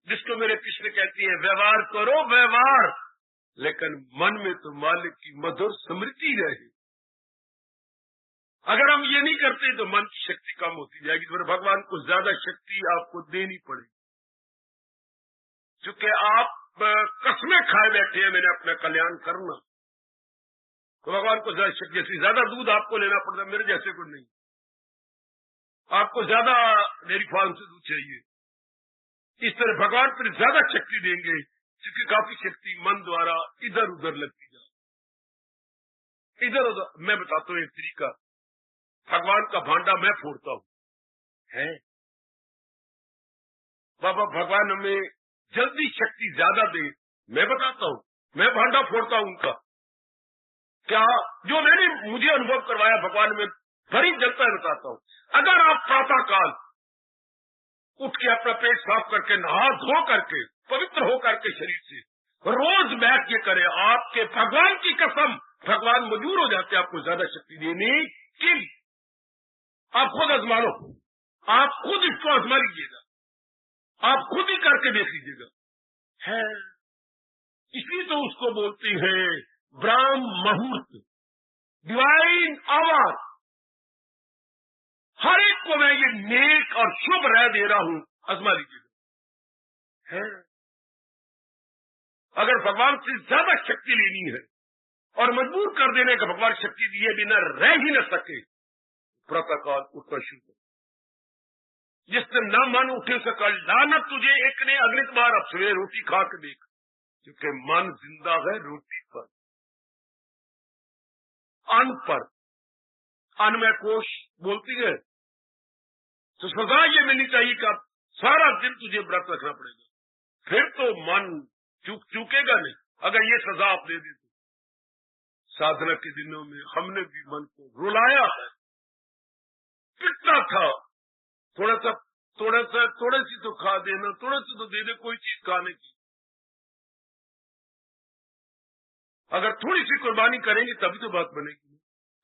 जिसको मेरे कृष्ण कहती है व्यवहार करो व्यवहार, लेकिन मन में तो मालिक की मधुर स्मृति रहे। अगर हम ये नहीं करते तो मन की शक्ति कम होती जाएगी, तो भगवान को ज्यादा शक्ति आपको देनी पड़ेगी। चूंकि आप कसमें खाए बैठे हैं मैंने अपना कल्याण करना, तो भगवान को ज्यादा शक्ति, जैसे ज्यादा दूध आपको लेना पड़ता, मेरे जैसे को नहीं। आपको ज्यादा डेयरी फार्म से दूध चाहिए, इस तरह भगवान फिर ज्यादा शक्ति देंगे, क्योंकि काफी शक्ति मन द्वारा इधर उधर लगती जाए, इधर उधर। मैं बताता हूँ एक तरीका, भगवान का भांडा मैं फोड़ता हूँ, है बाबा भगवान हमें जल्दी शक्ति ज्यादा दे। मैं बताता हूँ, मैं भांडा फोड़ता हूँ उनका। क्या जो मैंने मुझे अनुभव करवाया भगवान में भरी जलता है, बताता हूँ। अगर आप प्रातः काल उठ के अपना पेट साफ करके नहा धो करके पवित्र हो करके शरीर से रोज बैठ के करें, आपके भगवान की कसम भगवान मजबूर हो जाते हैं आपको ज्यादा शक्ति देने के लिए। आप खुद आजमा लो, आप खुद इसको आजमा लीजिएगा, आप खुद ही करके देख लीजिएगा। है इसलिए तो उसको बोलते हैं ब्राह्म मुहूर्त, डिवाइन आवाज। हर एक को मैं ये नेक और शुभ राय दे रहा हूं, आजमा लीजिएगा। है अगर भगवान से ज्यादा शक्ति लेनी है और मजबूर कर देने का भगवान शक्ति दिए बिना रह ही न सके, प्रातःकाल उठना शुरू करो। जिस दिन न मन उठे उसे कल लानत तुझे, एक ने अगली बार अब सवेरे रोटी खा के देख, क्योंकि मन जिंदा है रोटी पर, अन्न पर। अन्नमय कोश बोलती है तो सजा ये मिलनी चाहिए कि अब सारा दिन तुझे व्रत रखना पड़ेगा, फिर तो मन चूकेगा नहीं। अगर ये सजा आप दे देते। साधना के दिनों में हमने भी मन को रुलाया है, पिटना था, थोड़ा सी तो खा देना, थोड़ा सी तो दे दे कोई चीज खाने की। अगर थोड़ी सी कुर्बानी करेंगे तभी तो बात बनेगी।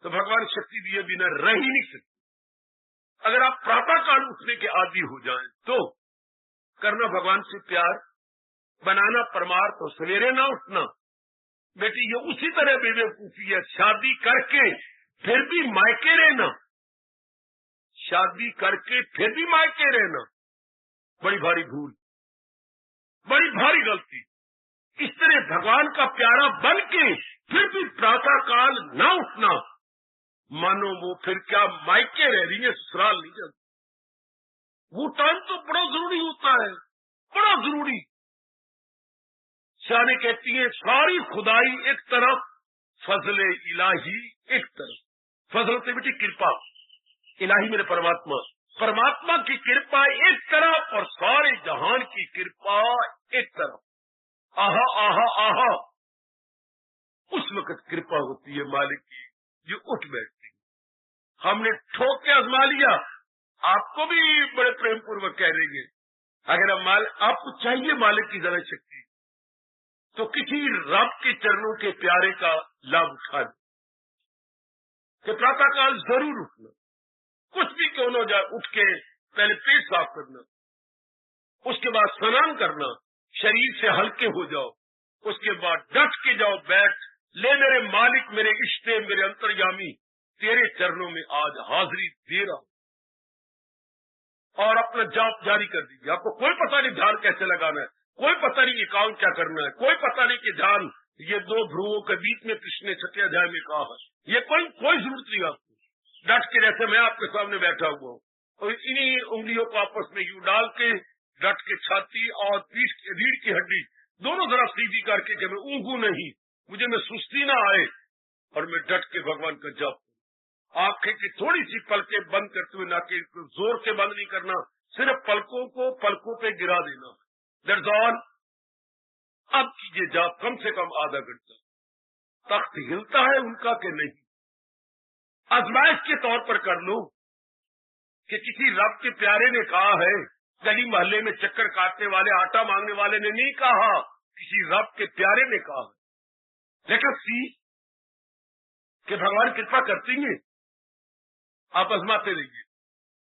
तो भगवान शक्ति दिए बिना रह ही नहीं सकते। अगर आप प्रातःकाल उठने के आदी हो जाएं तो करना भगवान से प्यार, बनाना परमार्थ और सवेरे ना उठना। बेटी ये उसी तरह बेवकूफी है, शादी करके फिर भी मायके रहना, शादी करके फिर भी मायके रहना बड़ी भारी भूल, बड़ी भारी गलती। इस तरह भगवान का प्यारा बन के फिर भी प्रातःकाल ना उठना, मानो वो फिर क्या मायके रह रही है, ससुराल नहीं जाती। वो टाइम तो बड़ा जरूरी होता है, बड़ा जरूरी। शानी कहती है सारी खुदाई एक तरफ, फजले इलाही एक तरफ। फजल से बेटी कृपा, इलाही मेरे परमात्मा, परमात्मा की कृपा एक तरफ और सारे जहान की कृपा एक तरफ। आहा आहा आहा, उस वक्त कृपा होती है मालिक की जो उठ बैठती। हमने ठोक के आजमा लिया, आपको भी बड़े प्रेम पूर्वक कह देंगे, अगर आपको चाहिए मालिक की जरा शक्ति तो किसी रब के चरणों के प्यारे का लाभ उठा दे कि प्रातःकाल जरूर उठना, कुछ भी क्यों न जाए, उठ के पहले पेट साफ करना, उसके बाद स्नान करना, शरीर से हल्के हो जाओ, उसके बाद डट के जाओ, बैठ ले मेरे मालिक, मेरे इष्टे, मेरे अंतर्यामी, तेरे चरणों में आज हाजिरी दे रहा हूं, और अपना जाप जारी कर दीजिए। आपको कोई पता नहीं ध्यान कैसे लगाना है, कोई पता नहीं एकाउंट क्या करना है, कोई पता नहीं कि ध्यान ये दो भ्रुवों के बीच में कृष्ण ने 6 अध्याय में कहा है, ये कोई जरूरत नहीं आपको। डट के जैसे मैं आपके सामने बैठा हुआ हूँ और इन्हीं उंगलियों को आपस में यूं डाल के डट के छाती और पीठ की रीढ़ की हड्डी दोनों तरफ सीधी करके कि मैं ऊँघू नहीं, मुझे में सुस्ती ना आए और मैं डट के भगवान का जप। आंखें की थोड़ी सी पलकें बंद करते हुए, ना कि जोर से बंद नहीं करना, सिर्फ पलकों को पलकों पे गिरा देना, दैट्स ऑल। अब कीजिए जाप कम से कम आधा घंटा। तख्त हिलता है उनका कि नहीं, आजमाइश के तौर पर कर लो कि किसी रब के प्यारे ने कहा है, गली मोहल्ले में चक्कर काटने वाले, आटा मांगने वाले ने नहीं कहा, किसी रब के प्यारे ने कहा है। लेकिन सी कि भगवान कृपा करती है, आप आजमाते रहिए।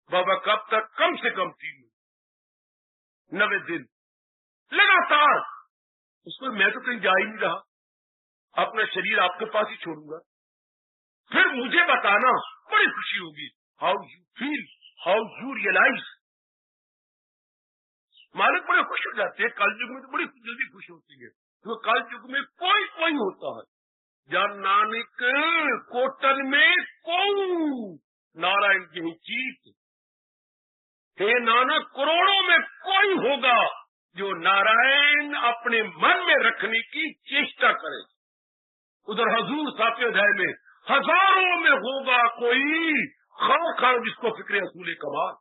बाबा कब तक? कम से कम 90 दिन लगातार। उसमें मैं तो कहीं जा ही नहीं रहा, अपना शरीर आपके पास ही छोड़ूंगा, फिर मुझे बताना, बड़ी खुशी होगी। How you feel, how you realise. मालिक बड़े खुश हो जाते हैं। कल युग में तो बड़ी जल्दी खुश होती है, तो कल युग में कोई होता है। जब नानक कोटन में को नारायण की चीत, हे नानक करोड़ों में कोई होगा जो नारायण अपने मन में रखने की चेष्टा करे। उधर हजूर 7वें अध्याय में हजारों में होगा कोई खार जिसको फिक्र असूल कमाल।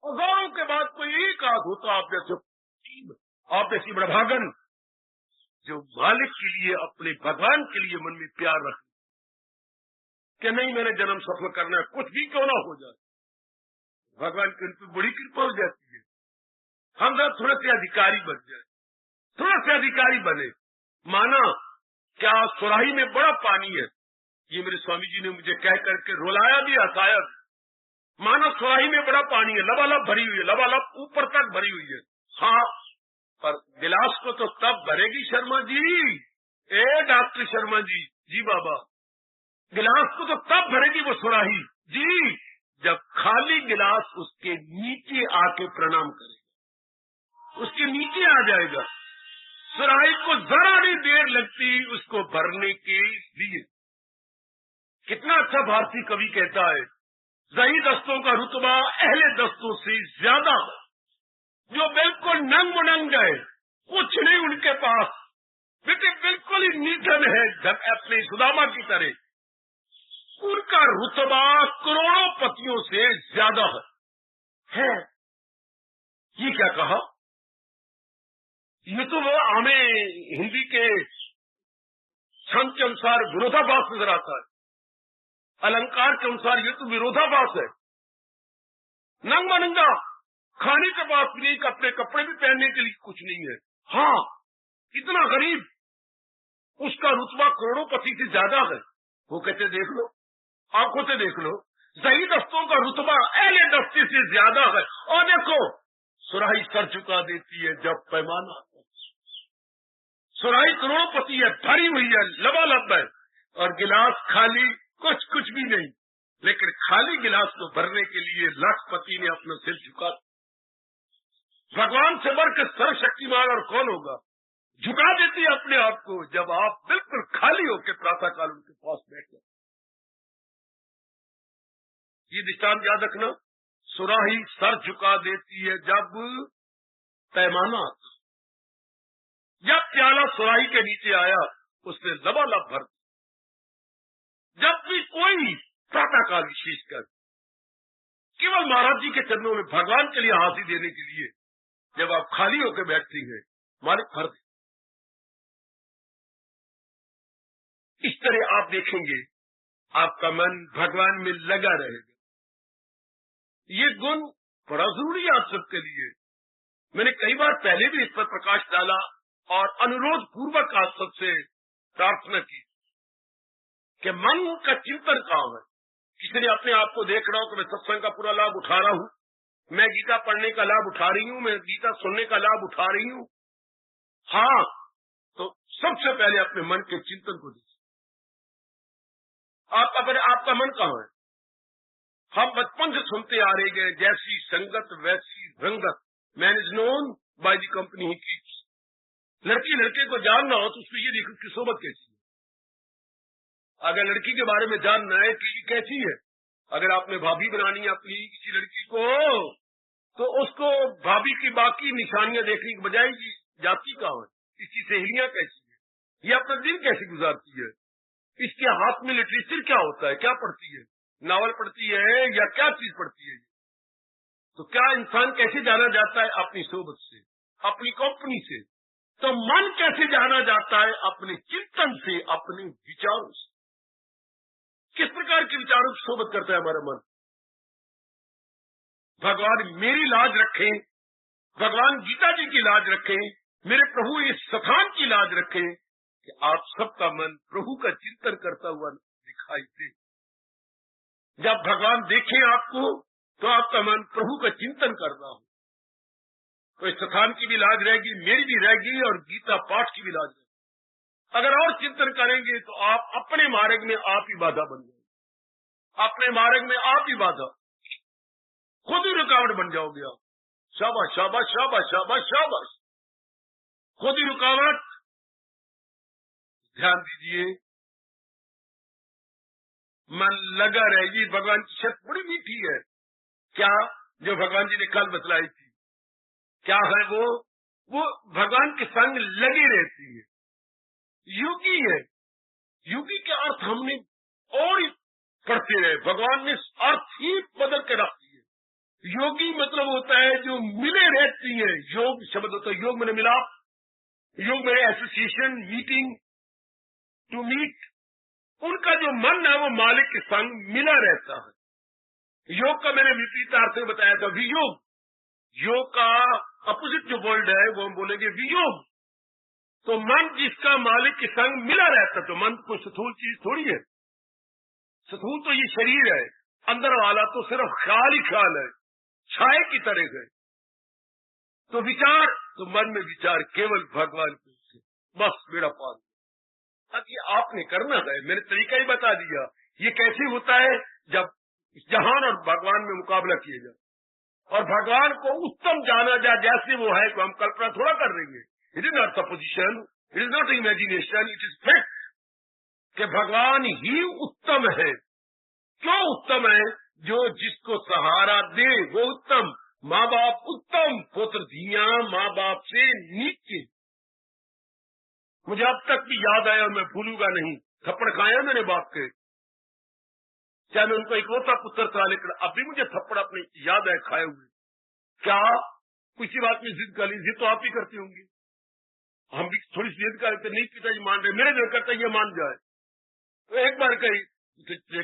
हजारों के बाद कोई एक आध होता आप जैसी बड़भागन जो मालिक के लिए, अपने भगवान के लिए मन में प्यार रखे कि नहीं मैंने जन्म सफल करना है, कुछ भी क्यों ना हो जाए। भगवान की उन बड़ी कृपा हो जाती है। हम सब थोड़े से अधिकारी बन जाए, थोड़े से अधिकारी बने। माना क्या सुराही में बड़ा पानी है? ये मेरे स्वामी जी ने मुझे कह करके रुलाया भी, हंसाया भी। मानो सुराही में बड़ा पानी है, लबालब भरी हुई है, लबालब ऊपर तक भरी हुई है। हाँ, पर गिलास को तो तब भरेगी शर्मा जी, ए डॉक्टर शर्मा जी, जी बाबा, गिलास को तो तब भरेगी वो सुराही जी, जब खाली गिलास उसके नीचे आके प्रणाम करेगा, उसके नीचे आ जाएगा। सुराही को जरा भी देर लगती उसको भरने के लिए। कितना अच्छा भारतीय कवि कहता है, ज़ही दस्तों का रुतबा अहले दस्तों से ज्यादा है, जो बिल्कुल नंग मुनंग है, कुछ नहीं उनके पास, लेकिन बिल्कुल ही निर्धन है अपने सुदामा की तरह, उनका रुतबा करोड़ों पतियों से ज्यादा है। ये क्या कहा? ये तो वो हमें हिंदी के छंद के अनुसार विरोधाभास नजर आता है, अलंकार के अनुसार ये तो विरोधाभास है। नंगा नंगा, खाने के पास भी नहीं, कपड़े भी पहनने के लिए कुछ नहीं है। हाँ, इतना गरीब, उसका रुतबा करोड़ों पति से ज्यादा है। वो कहते देख लो, आंखों से देख लो, ज़ही दस्तों का रुतबा अहले दस्ते से ज्यादा है। और देखो, सुराही सर झुका देती है जब पैमाना, सुराही करोड़पति है, भरी हुई है, लबालब है, और गिलास खाली, कुछ भी नहीं। लेकिन खाली गिलास को भरने के लिए लखपति ने अपना सिर झुका। भगवान से बढ़कर सर्वशक्तिमान और कौन होगा? झुका देती है अपने आप को जब आप बिल्कुल खाली होकर प्रातः काल उनके पास बैठ जाए। ये दृष्टांत याद रखना, सुराही सर झुका देती है जब पैमाना आता। जब प्याला सुराही के नीचे आया, उसने लबालब भर दिया। जब भी कोई प्रातः काल विशेषकर केवल महाराज जी के चरणों में भगवान के लिए हाजिरी देने के लिए जब आप खाली होकर बैठती हैं, मालिक भर दे। इस तरह आप देखेंगे आपका मन भगवान में लगा रहेगा। ये गुण बड़ा जरूरी है आप सबके लिए। मैंने कई बार पहले भी इस पर प्रकाश डाला और अनुरोध पूर्वक आप सबसे प्रार्थना की कि मन का चिंतन कहाँ है। किसी ने अपने आप को देख रहा हो कि मैं सत्संग का पूरा लाभ उठा रहा हूँ, मैं गीता पढ़ने का लाभ उठा रही हूँ, मैं गीता सुनने का लाभ उठा रही हूँ। हाँ, तो सबसे पहले अपने मन के चिंतन को देखिए, आपका मन कहाँ है? हम बचपन से सुनते आ रहे गए, जैसी संगत वैसी रंगत, man is known by the company he keeps. लड़की लड़के को जानना हो तो उसको ये देखो कि सोबत कैसी है। अगर लड़की के बारे में जानना है कि ये कैसी है, अगर आपने भाभी बनानी है अपनी किसी लड़की को, तो उसको भाभी की बाकी निशानियां देखने की बजाय जाती कहाँ है, इसकी सहेलियां कैसी है, ये अपना दिन कैसे गुजारती है, इसके हाथ में लिटरेचर क्या होता है, क्या पढ़ती है, नावल पढ़ती है या क्या चीज पढ़ती है। तो क्या इंसान कैसे जाना जाता है? अपनी सोबत से, अपनी कंपनी से। तो मन कैसे जाना जाता है? अपने चिंतन से, अपने विचारों से। किस प्रकार के विचारों की सोबत करता है हमारा मन? भगवान मेरी लाज रखें, भगवान गीता जी की लाज रखें, मेरे प्रभु इस स्थान की लाज रखें कि आप सबका मन प्रभु का चिंतन करता हुआ दिखाई दे। जब भगवान देखें आपको तो आपका मन प्रभु का चिंतन कर रहा हो, तो इस स्थान की भी लाज रहेगी, मेरी भी रहेगी, और गीता पाठ की भी लाज रहेगी। अगर और चिंतन करेंगे तो आप अपने मार्ग में आप ही बाधा बन जाएंगे, अपने मार्ग में आप ही बाधा, खुद ही रुकावट बन जाओगे आप। शाबाश शाबाश शाबाश शाबाश शाबाश, खुद ही रुकावट। ध्यान दीजिए, मन लगा रहेगी। भगवान की शर्त बड़ी मीठी है। क्या? जो भगवान जी ने कल बतलाई थी, क्या है वो भगवान के संग लगी रहती है। योगी है, योगी के अर्थ हमने और पढ़ते रहे, भगवान ने अर्थ ही बदल के रख दिए। योगी मतलब होता है जो मिले रहती है। योग शब्द होता है, योग में मिलाप, योग में एसोसिएशन, मीटिंग, टू मीट। उनका जो मन है वो मालिक के संग मिला रहता है। योग का मैंने विपरीत अर्थ बताया था, वियोग। योग का अपोजिट जो वर्ड है वो हम बोलेंगे वियोग। تو من जिसका मालिक के संग मिला रहता, तो मन कोई स्थूल चीज थोड़ी है। स्थूल तो ये शरीर है, अंदर वाला तो सिर्फ ख्याल ही ख्याल है, छाए की तरह है। तो विचार, तो मन में विचार केवल भगवान को, बस मेरा पार। अब ये आपने करना है, मैंने तरीका ही बता दिया। ये कैसे होता है? जब जहान और भगवान में मुकाबला किया जाए और भगवान को उत्तम जाना जाए जैसे वो है, तो हम कल्पना थोड़ा कर रहे हैं। It is not supposition, it is not imagination, it is fact कि भगवान ही उत्तम है। क्यों उत्तम है? जो जिसको सहारा दे वो उत्तम। माँ बाप उत्तम, पुत्र धिया माँ बाप से नीचे। मुझे अब तक भी याद आया और मैं भूलूंगा नहीं, थप्पड़ खाया मैंने बाप के, चाहे मैं उनको इकलौता पुत्र था, लेकिन अब भी मुझे थप्पड़ अपने याद है खाए हुए। क्या किसी बात में जिद कर ली? जिद तो आप ही करती होंगी, हम भी थोड़ी सी जिद करते, नहीं पिताजी मान रहे, मेरे दिल करता ये मान जाए। तो एक बार कही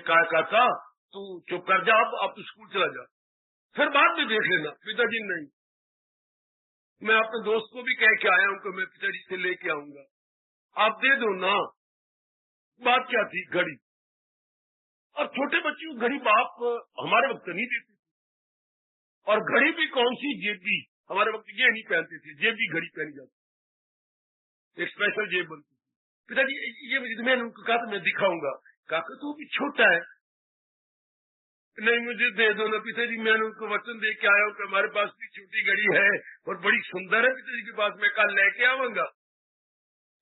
कहा तू चुप कर जा, अब तू स्कूल चला जा, फिर बाद में देख लेना। पिताजी नहीं, मैं अपने दोस्त को भी कह के आया हूं कि मैं पिताजी से लेके आऊंगा, आप दे दो ना। बात क्या थी? घड़ी। और छोटे बच्चे को घड़ी बाप हमारे वक्त नहीं देते थे, और घड़ी भी कौन सी, जेबी। हमारे वक्त ये नहीं पहनते थे, जेबी घड़ी पहनी जाती, एक स्पेशल जेब बनती थी। पिताजी ये मैंने उनको कहा तो मैं दिखाऊंगा। कहा तू भी छोटा है, नहीं मुझे दे दो ना पिताजी। मैंने उनको वचन दे के आया हूँ कि हमारे पास भी छोटी घड़ी है और बड़ी सुंदर है पिताजी के पास, मैं कल लेके आऊंगा।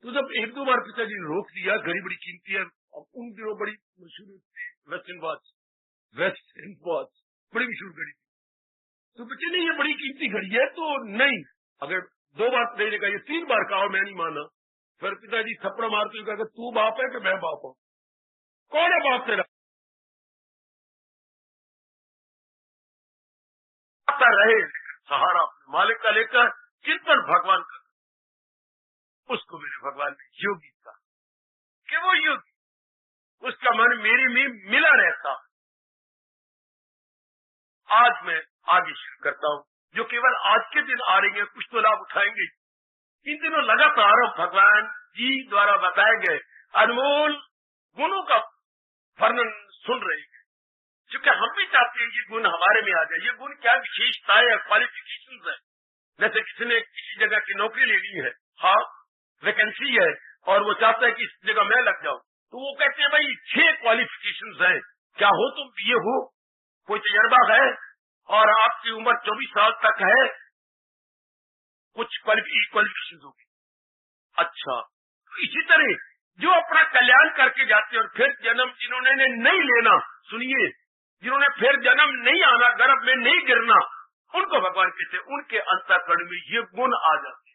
तो जब एक दो बार पिताजी ने रोक दिया, घड़ी बड़ी कीमती है, उन दिनों बड़ी मशहूर थी वेस्टर्न वॉच, बड़ी मशहूर घड़ी थी। तो बच्चे नहीं ये बड़ी कीमती घड़ी है, तो नहीं, अगर दो बार देने का, ये तीन बार कहा मैं नहीं माना। फिर पिताजी थप्पड़ मारते हुए कहा तू बाप है कि मैं बाप हूं? कौन है बाप तेरा? रहे सहारा अपने मालिक का लेकर, चिंतन भगवान का, उसको मेरे भगवान ने योगी कहा कि वो योगी, उसका मन मेरे में मिला रहता। आज मैं आगे शुरू करता हूं, जो केवल आज के दिन आ रही है, कुछ तो लाभ उठाएंगे। इन दिनों लगातार भगवान जी द्वारा बताए गए अनमोल गुणों का वर्णन सुन रहे हैं, क्योंकि हम भी चाहते हैं ये गुण हमारे में आ जाए। ये गुण क्या विशेषताएं या क्वालिफिकेशन है? जैसे किसी ने किसी जगह की नौकरी लेनी है, हाँ वैकेंसी है, और वो चाहता है कि इस जगह मैं लग जाऊं, तो वो कहते हैं भाई 6 क्वालिफिकेशन है, क्या हो तुम ये हो, कोई तजर्बा है, और आपकी उम्र 24 साल तक है, कुछ क्वालिफिकेशन होगी। अच्छा, तो इसी तरह जो अपना कल्याण करके जाते हैं और फिर जन्म जिन्होंने नहीं लेना, सुनिए, जिन्होंने फिर जन्म नहीं आना, गर्भ में नहीं गिरना, उनको भगवान कहते हैं उनके अंतःकरण में ये गुण आ जाते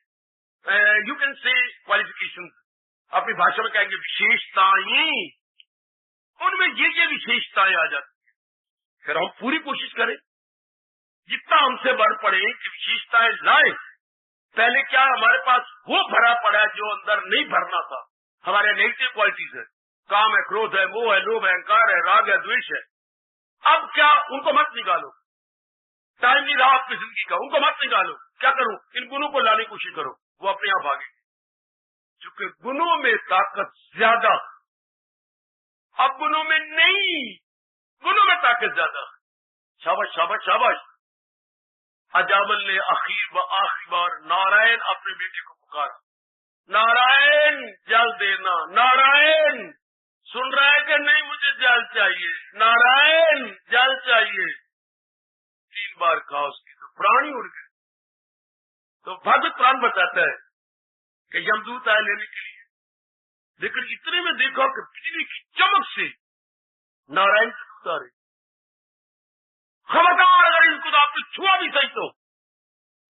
हैं। यू कैन से क्वालिफिकेशन, अपनी भाषा में कहेंगे विशेषताएं, उनमें ये विशेषताएं आ जाती हैं। फिर हम पूरी कोशिश करें जितना हमसे बढ़ पड़े कि विशेषताएं लाए। पहले क्या हमारे पास वो भरा पड़ा है जो अंदर नहीं भरना था, हमारे नेगेटिव क्वालिटीज है, काम है, क्रोध है, मोह है, लोभ है, अहंकार है, राग है, द्वेष है। अब क्या, उनको मत निकालो, टाइम नहीं रहा आपकी जिंदगी का, उनको मत निकालो। क्या करूं? इन गुणों को लाने की कोशिश करो, वो अपने आप आगे, क्योंकि गुणों में ताकत ज्यादा। अब गुणों में नहीं, गुणों में ताकत ज्यादा। शाबाश शाबाश शाबाश। अजामल ने आखिरी बार नारायण अपने बेटे को पुकारा, नारायण जल देना, नारायण सुन रहा है कि नहीं? मुझे जल चाहिए, नारायण जल चाहिए। 3 बार कहा उसकी, तो प्राणी उड़ गए। तो भागवत प्राण बताता है कि यमदूत आए लेने के लिए, लेकिन इतने में देखा कि बिजली की चमक से नारायण उतारे। खबरदार, अगर इनको तो आपने छुआ भी सही तो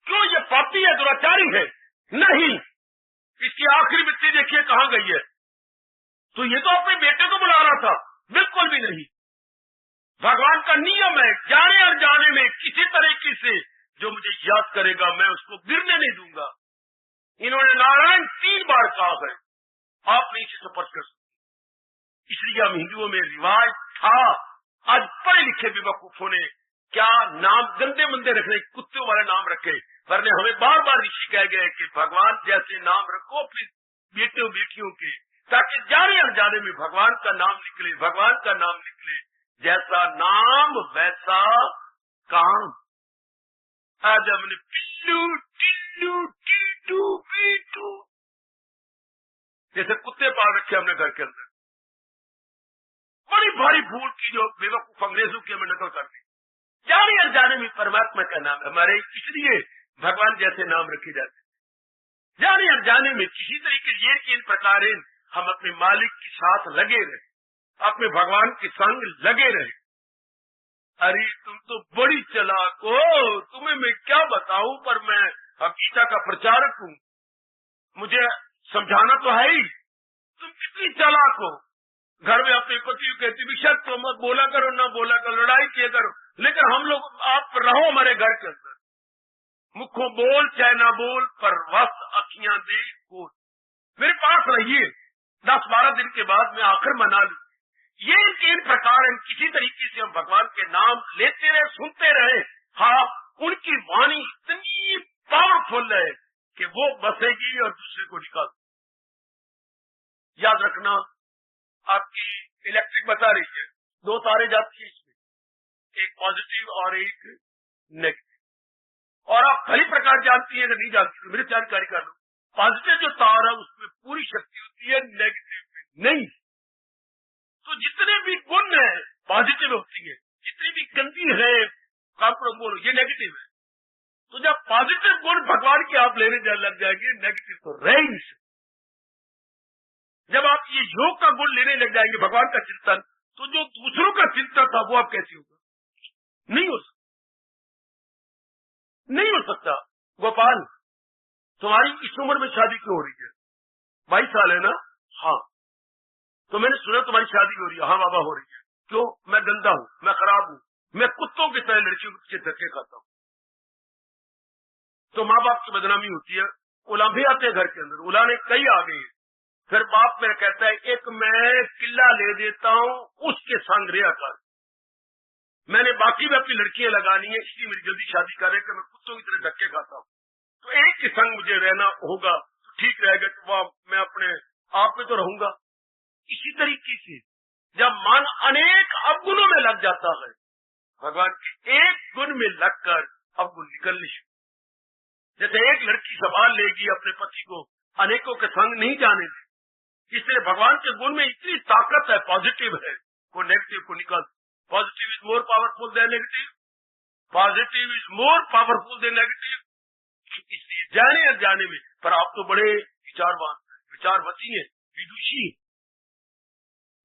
क्यों, ये पापी है, दुराचारी है? नहीं, इसकी आखिरी मिट्टी देखिए कहां गई है। तो ये तो अपने बेटे को बुला रहा था, बिल्कुल भी नहीं। भगवान का नियम है, जाने और जाने में किसी तरीके से जो मुझे याद करेगा मैं उसको गिरने नहीं दूंगा। इन्होंने नारायण 3 बार कहा है, आप नहीं इसे स्पर्श कर सकते। इसलिए हम हिंदुओं में रिवाज था, आज पढ़े लिखे बेवकूफों ने क्या नाम गंदे मंदे रखने, कुत्तों वाले नाम रखे, वरने हमें बार बार ऋषि कह गए कि भगवान जैसे नाम रखो, फिर بیٹوں بیٹیوں کے، تاکہ جانے انجانے میں بھگوان کا نام نکلے، بھگوان کا نام نکلے. جیسا نام ویسا کام. آج ہم نے پلو ٹلو ٹیٹو بیٹو جیسے کتے پال رکھے ہم نے گھر کے اندر. بڑی بھاری بھول کی جو بے وقوف انگریزوں کی ہمیں نقل کر دی. جانے انجانے میں پرماتما کا نام ہے. ہمارے اس لیے بھگوان جیسے نام رکھے جاتے ہیں. جانے انجانے میں کسی طریقے یہ ان پرکار ہم اپنے مالک کے ساتھ لگے رہے، اپنے بھگوان کے سنگ لگے رہے. ارے تم تو بڑی چلاک ہو، تمہیں میں کیا بتاؤں، پر میں حقیقت کا پرچارک ہوں، مجھے سمجھانا تو ہے ہی. تم کتنی چلاک ہو. گھر میں اپنے پتی کو کہتی بھی شاید تو مت بولا کرو، نہ بولا کرو، لڑائی کیا کرو، لیکن ہم لوگ آپ رہو ہمارے گھر کے اندر. مکھوں بول چاہے نہ بول، پر وقت اکھیاں دیکھ بول. میرے پاس رہیے، 10-12 دن کے بعد میں آخر منا لوں. یہ ان پرکار کسی طریقے سے ہم بھگوان کے نام لیتے رہے، سنتے رہے. ہاں، ان کی وانی اتنی پاورفل ہے کہ وہ بسے گی اور دوسرے کو نکال. یاد رکھنا، آپ کی الیکٹرک بتا رہی ہے 2 تارے جاتی ہیں اس میں، ایک پازیٹو اور ایک نیگیٹو. اور آپ بھلی پرکار جانتی ہیں اگر نہیں جانتی تو میری جانکاری کر لو. پازیٹو جو تار ہے اس میں پوری شکتی ہوتی ہے، نیگیٹو میں نہیں. تو جتنے بھی گن ہیں پازیٹو ہوتی ہیں، جتنی بھی گندی ہے کام بولو یہ نیگیٹو ہے. تو جب پازیٹو گن بھگوان کے آپ لینے لگ جائیں گے، نیگیٹو تو رہ ہی نہیں سکتے. جب آپ یہ یوگ کا گن لینے لگ جائیں گے، بھگوان کا چنتن، تو جو دوسروں کا چنتن تھا وہ آپ کیسے ہوگا؟ نہیں ہو سکتا، نہیں ہو سکتا. گوپال، تمہاری اس عمر میں شادی کیوں ہو رہی ہے؟ 22 سال ہے نا؟ ہاں. تو میں نے سنا تمہاری شادی ہو رہی ہے. ہاں بابا ہو رہی ہے. کیوں؟ میں گندا ہوں، میں خراب ہوں، میں کتوں کی طرح لڑکیوں کے پیچھے دھکے کھاتا ہوں. تو ماں باپ کی بدنامی ہوتی ہے. اولا بھی آتے ہیں گھر کے اندر، اولا نے کئی آ گئے. پھر باپ میرا کہتا ہے ایک میں قلعہ لے دیتا ہوں، اس کے سنگ ریا کر. میں نے باقی میں اپنی لڑکیاں لگانی ہیں، اس لیے میری جلدی شادی کر رہے کہ میں کتوں کی طرح دھکے کھاتا ہوں. تو ایک کے سنگ مجھے رہنا ہوگا تو ٹھیک رہے گا، تو میں اپنے آپ میں تو رہوں گا. اسی طریقے سے جب من انیک اوگنوں میں لگ جاتا ہے، بھگوان کے ایک گن میں لگ کر اوگن نکلنے شروع. جیسے ایک لڑکی سنبھال لے گی اپنے پتی کو، انیکوں کے سنگ نہیں جانے دے. اس لیے بھگوان کے گن میں اتنی طاقت ہے، پازیٹو ہے، وہ نیگیٹو کو نکال. Positive is more powerful than negative, positive is more powerful than negative. اس لیے جانے جانے میں، پر آپ تو بڑے وچارواتی ہیں، ویدوشی ہیں.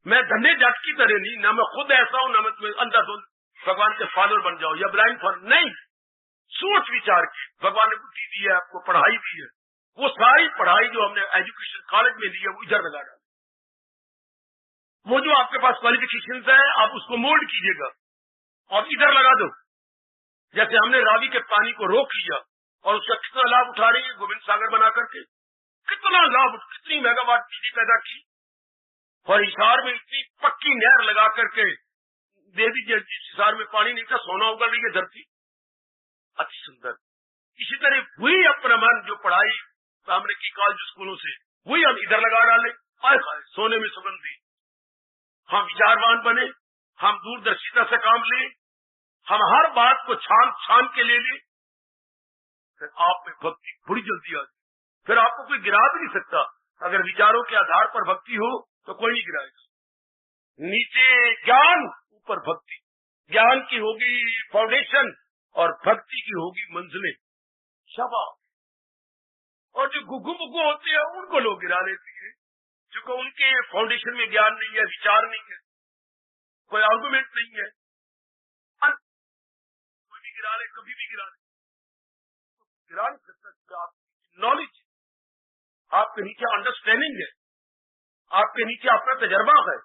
میں دھنے جٹ کی طرح نہیں، نہ میں خود ایسا ہوں، نہ میں تمہیں اندھا دھند بھگوان کے فالوور بن جاؤ یا بلائنڈ فالوور. نہیں، سوچ وچار کے بھگوان نے بدھی دی ہے، آپ کو پڑھائی دی ہے. وہ ساری پڑھائی جو ہم نے ایجوکیشن کالج میں لی ہے وہ ادھر لگا ڈالیں. وہ جو آپ کے پاس کوالیفیکیشنز ہیں آپ اس کو مولڈ کیجیے گا اور ادھر لگا دو. جیسے ہم نے راوی کے پانی کو روک لیا اور اس کا کتنا لابھ اٹھا رہی ہے گوبند ساگر بنا کر کے، کتنا لابھ، کتنی میگا واٹ بجلی پیدا کی. اور ہسار میں اتنی پکی نہر لگا کر کے دے دیجیے، جس ہسار میں پانی نہیں تھا سونا اگل رہی ہے دھرتی. اچھی سندر. اسی طرح وہی اپنا من جو پڑھائی ہم نے کی کالج اسکولوں سے، وہی ہم ادھر لگا ڈالیں. سونے میں سگندھی. ہم وچاروان بنے، ہم دوردرشتا سے کام لیں، ہم ہر بات کو چھان چھان کے لے لیں. پھر آپ میں بھکتی بڑی جلدی آ جائے. پھر آپ کو کوئی گرا بھی نہیں سکتا. اگر وچاروں کے آدھار پر بھکتی ہو تو کوئی نہیں گرائے گا. نیچے جان، اوپر بھکتی. جان کی ہوگی فاؤنڈیشن اور بھکتی کی ہوگی منزلیں. شاباش. اور جو گگو بگو ہوتے ہیں ان کو لوگ گرا لیتے ہیں، کیونکہ ان کے فاؤنڈیشن میں جان نہیں ہے، وچار نہیں ہے، کوئی آرگومنٹ نہیں ہے. کوئی بھی گرا لے، کبھی بھی گرا لے، گرا نہیں سکتا. آپ کی نالج، آپ کے نیچے انڈرسٹینڈنگ ہے، آپ کے نیچے اپنا تجربہ ہے.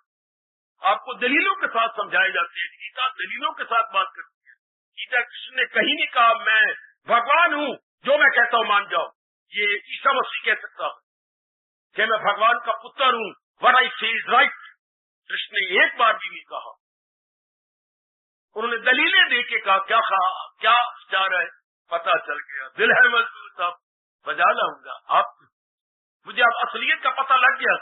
آپ کو دلیلوں کے ساتھ سمجھائے جاتے ہیں. گیتا دلیلوں کے ساتھ بات کرتی ہے. گیتا کسی نے کہیں نہیں کہا میں بھگوان ہوں، جو میں کہتا ہوں مان جاؤ. یہ عیسیٰ مسیح کہہ سکتا ہے کہ میں بھگوان کا پتر ہوں، what I see is right. Krishna نے ایک بار بھی نہیں کہا. انہوں نے دلیلیں دے کے کہا کیا وچار ہے، پتا چل گیا. دل ہے مزدور صاحب بجا لاؤں گا. آپ مجھے اب اصلیت کا پتہ لگ گیا،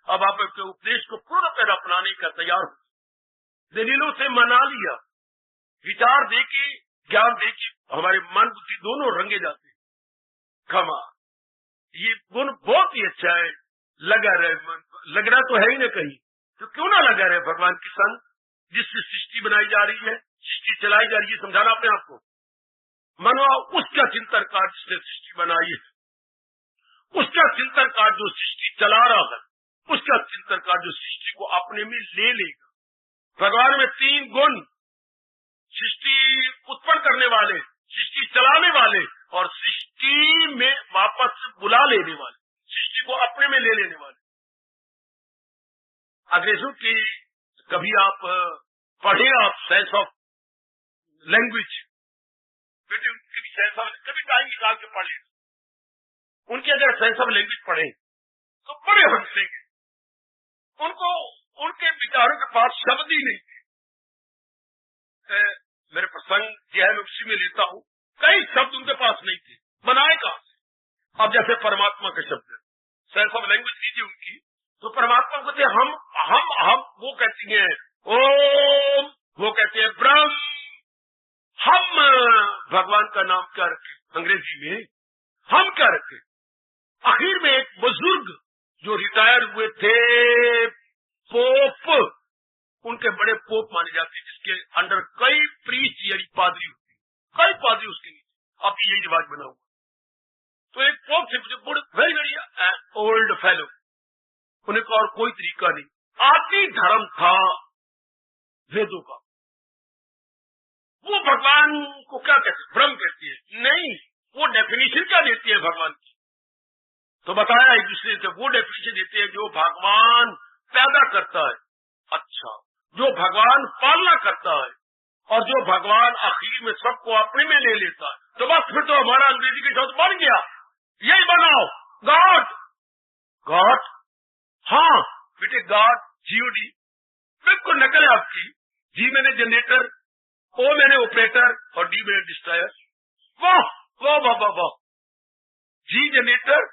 اب آپ کے اپدیش کو پورا طرح اپنانے کا تیار ہوں، دلیلوں سے منا لیا، وچار دے کے گیان دے کے ہمارے من بدھی دونوں رنگے جاتے ہیں۔ کھما یہ گن بہت ہی اچھا ہے، لگا رہے، لگنا تو ہے ہی نہ کہیں، تو کیوں نہ لگا رہے بھگوان کی سنگ، جس سے سرشٹی بنائی جا رہی ہے، سرشٹی چلائی جا رہی ہے، سمجھانا اپنے آپ کو، منو اس کا چنتن کار جس نے سرشٹی بنائی ہے، اس کا چنتن کار جو سرشٹی چلا رہا ہے، اس کا چنتن کار جو سرشٹی کو اپنے میں لے لے گا۔ بھگوان میں 3 گن، سرشٹی اتپن کرنے والے، سرشٹی چلانے والے، اور سرشٹی میں واپس بلا لینے والے، سرشٹی کو اپنے میں لے لینے والے۔ انگریزوں کی کبھی آپ پڑھیں، آپ سائنس آف لینگویج، بیٹے ان کی سائنس آف، کبھی ٹائم نکال کے پڑھیں، ان کی اگر سائنس آف لینگویج پڑھیں تو بڑے ہنسیں گے، ان کو ان کے بیچاروں کے پاس شبد ہی نہیں تھے۔ میرے پرسنگ جو ہے میں اسی میں لیتا ہوں، کئی شبد ان کے پاس نہیں تھے، بنائے کہاں سے؟ اب جیسے پرماتما کا شبد ہے، سائنس آف لینگویج دیجیے ان کی، تو پرماتما کو کہتے ہیں ہم، وہ کہتی ہیں اوم، وہ کہتے ہیں برہم، ہم بھگوان کا نام کیا رکھے انگریزی میں، ہم کیا رکھے؟ آخر میں ایک بزرگ جو ریٹائر ہوئے تھے، پوپ، ان کے بڑے پوپ مانے جاتے ہیں، جس کے انڈر کئی پریسٹ یعنی پادری ہوتے ہیں، کئی پادری اس کے نیچے، اب یہی رواج بنا ہوا۔ تو ایک پوپ سے مجھے ویری ویری اولڈ فیلو، انہیں کا اور کوئی طریقہ نہیں، آتی دھرم تھا ویدوں کا، وہ بھگوان کو کیا کہتے ہیں؟ برہم کہتے ہیں، نہیں، وہ ڈیفینیشن کیا دیتی ہے بھگوان کی؟ تو بتایا ایک دوسرے سے، وہ ڈیفینیشن دیتے ہیں جو بھگوان پیدا کرتا ہے، اچھا، جو بھگوان پالنا کرتا ہے، اور جو بھگوان آخر میں سب کو اپنے میں لے لیتا ہے، تو بس پھر تو ہمارا انگریزی کا شبد بن گیا، یہی بناؤ، گاڈ، گاڈ، ہاں بیٹے، گاڈ GOD بالکل نقل ہے آپ کی، جی میں نے جنریٹر، او میں نے آپریٹر، اور ڈی میں نے ڈسٹرائر، واہ واہ واہ واہ واہ، جی جنریٹر،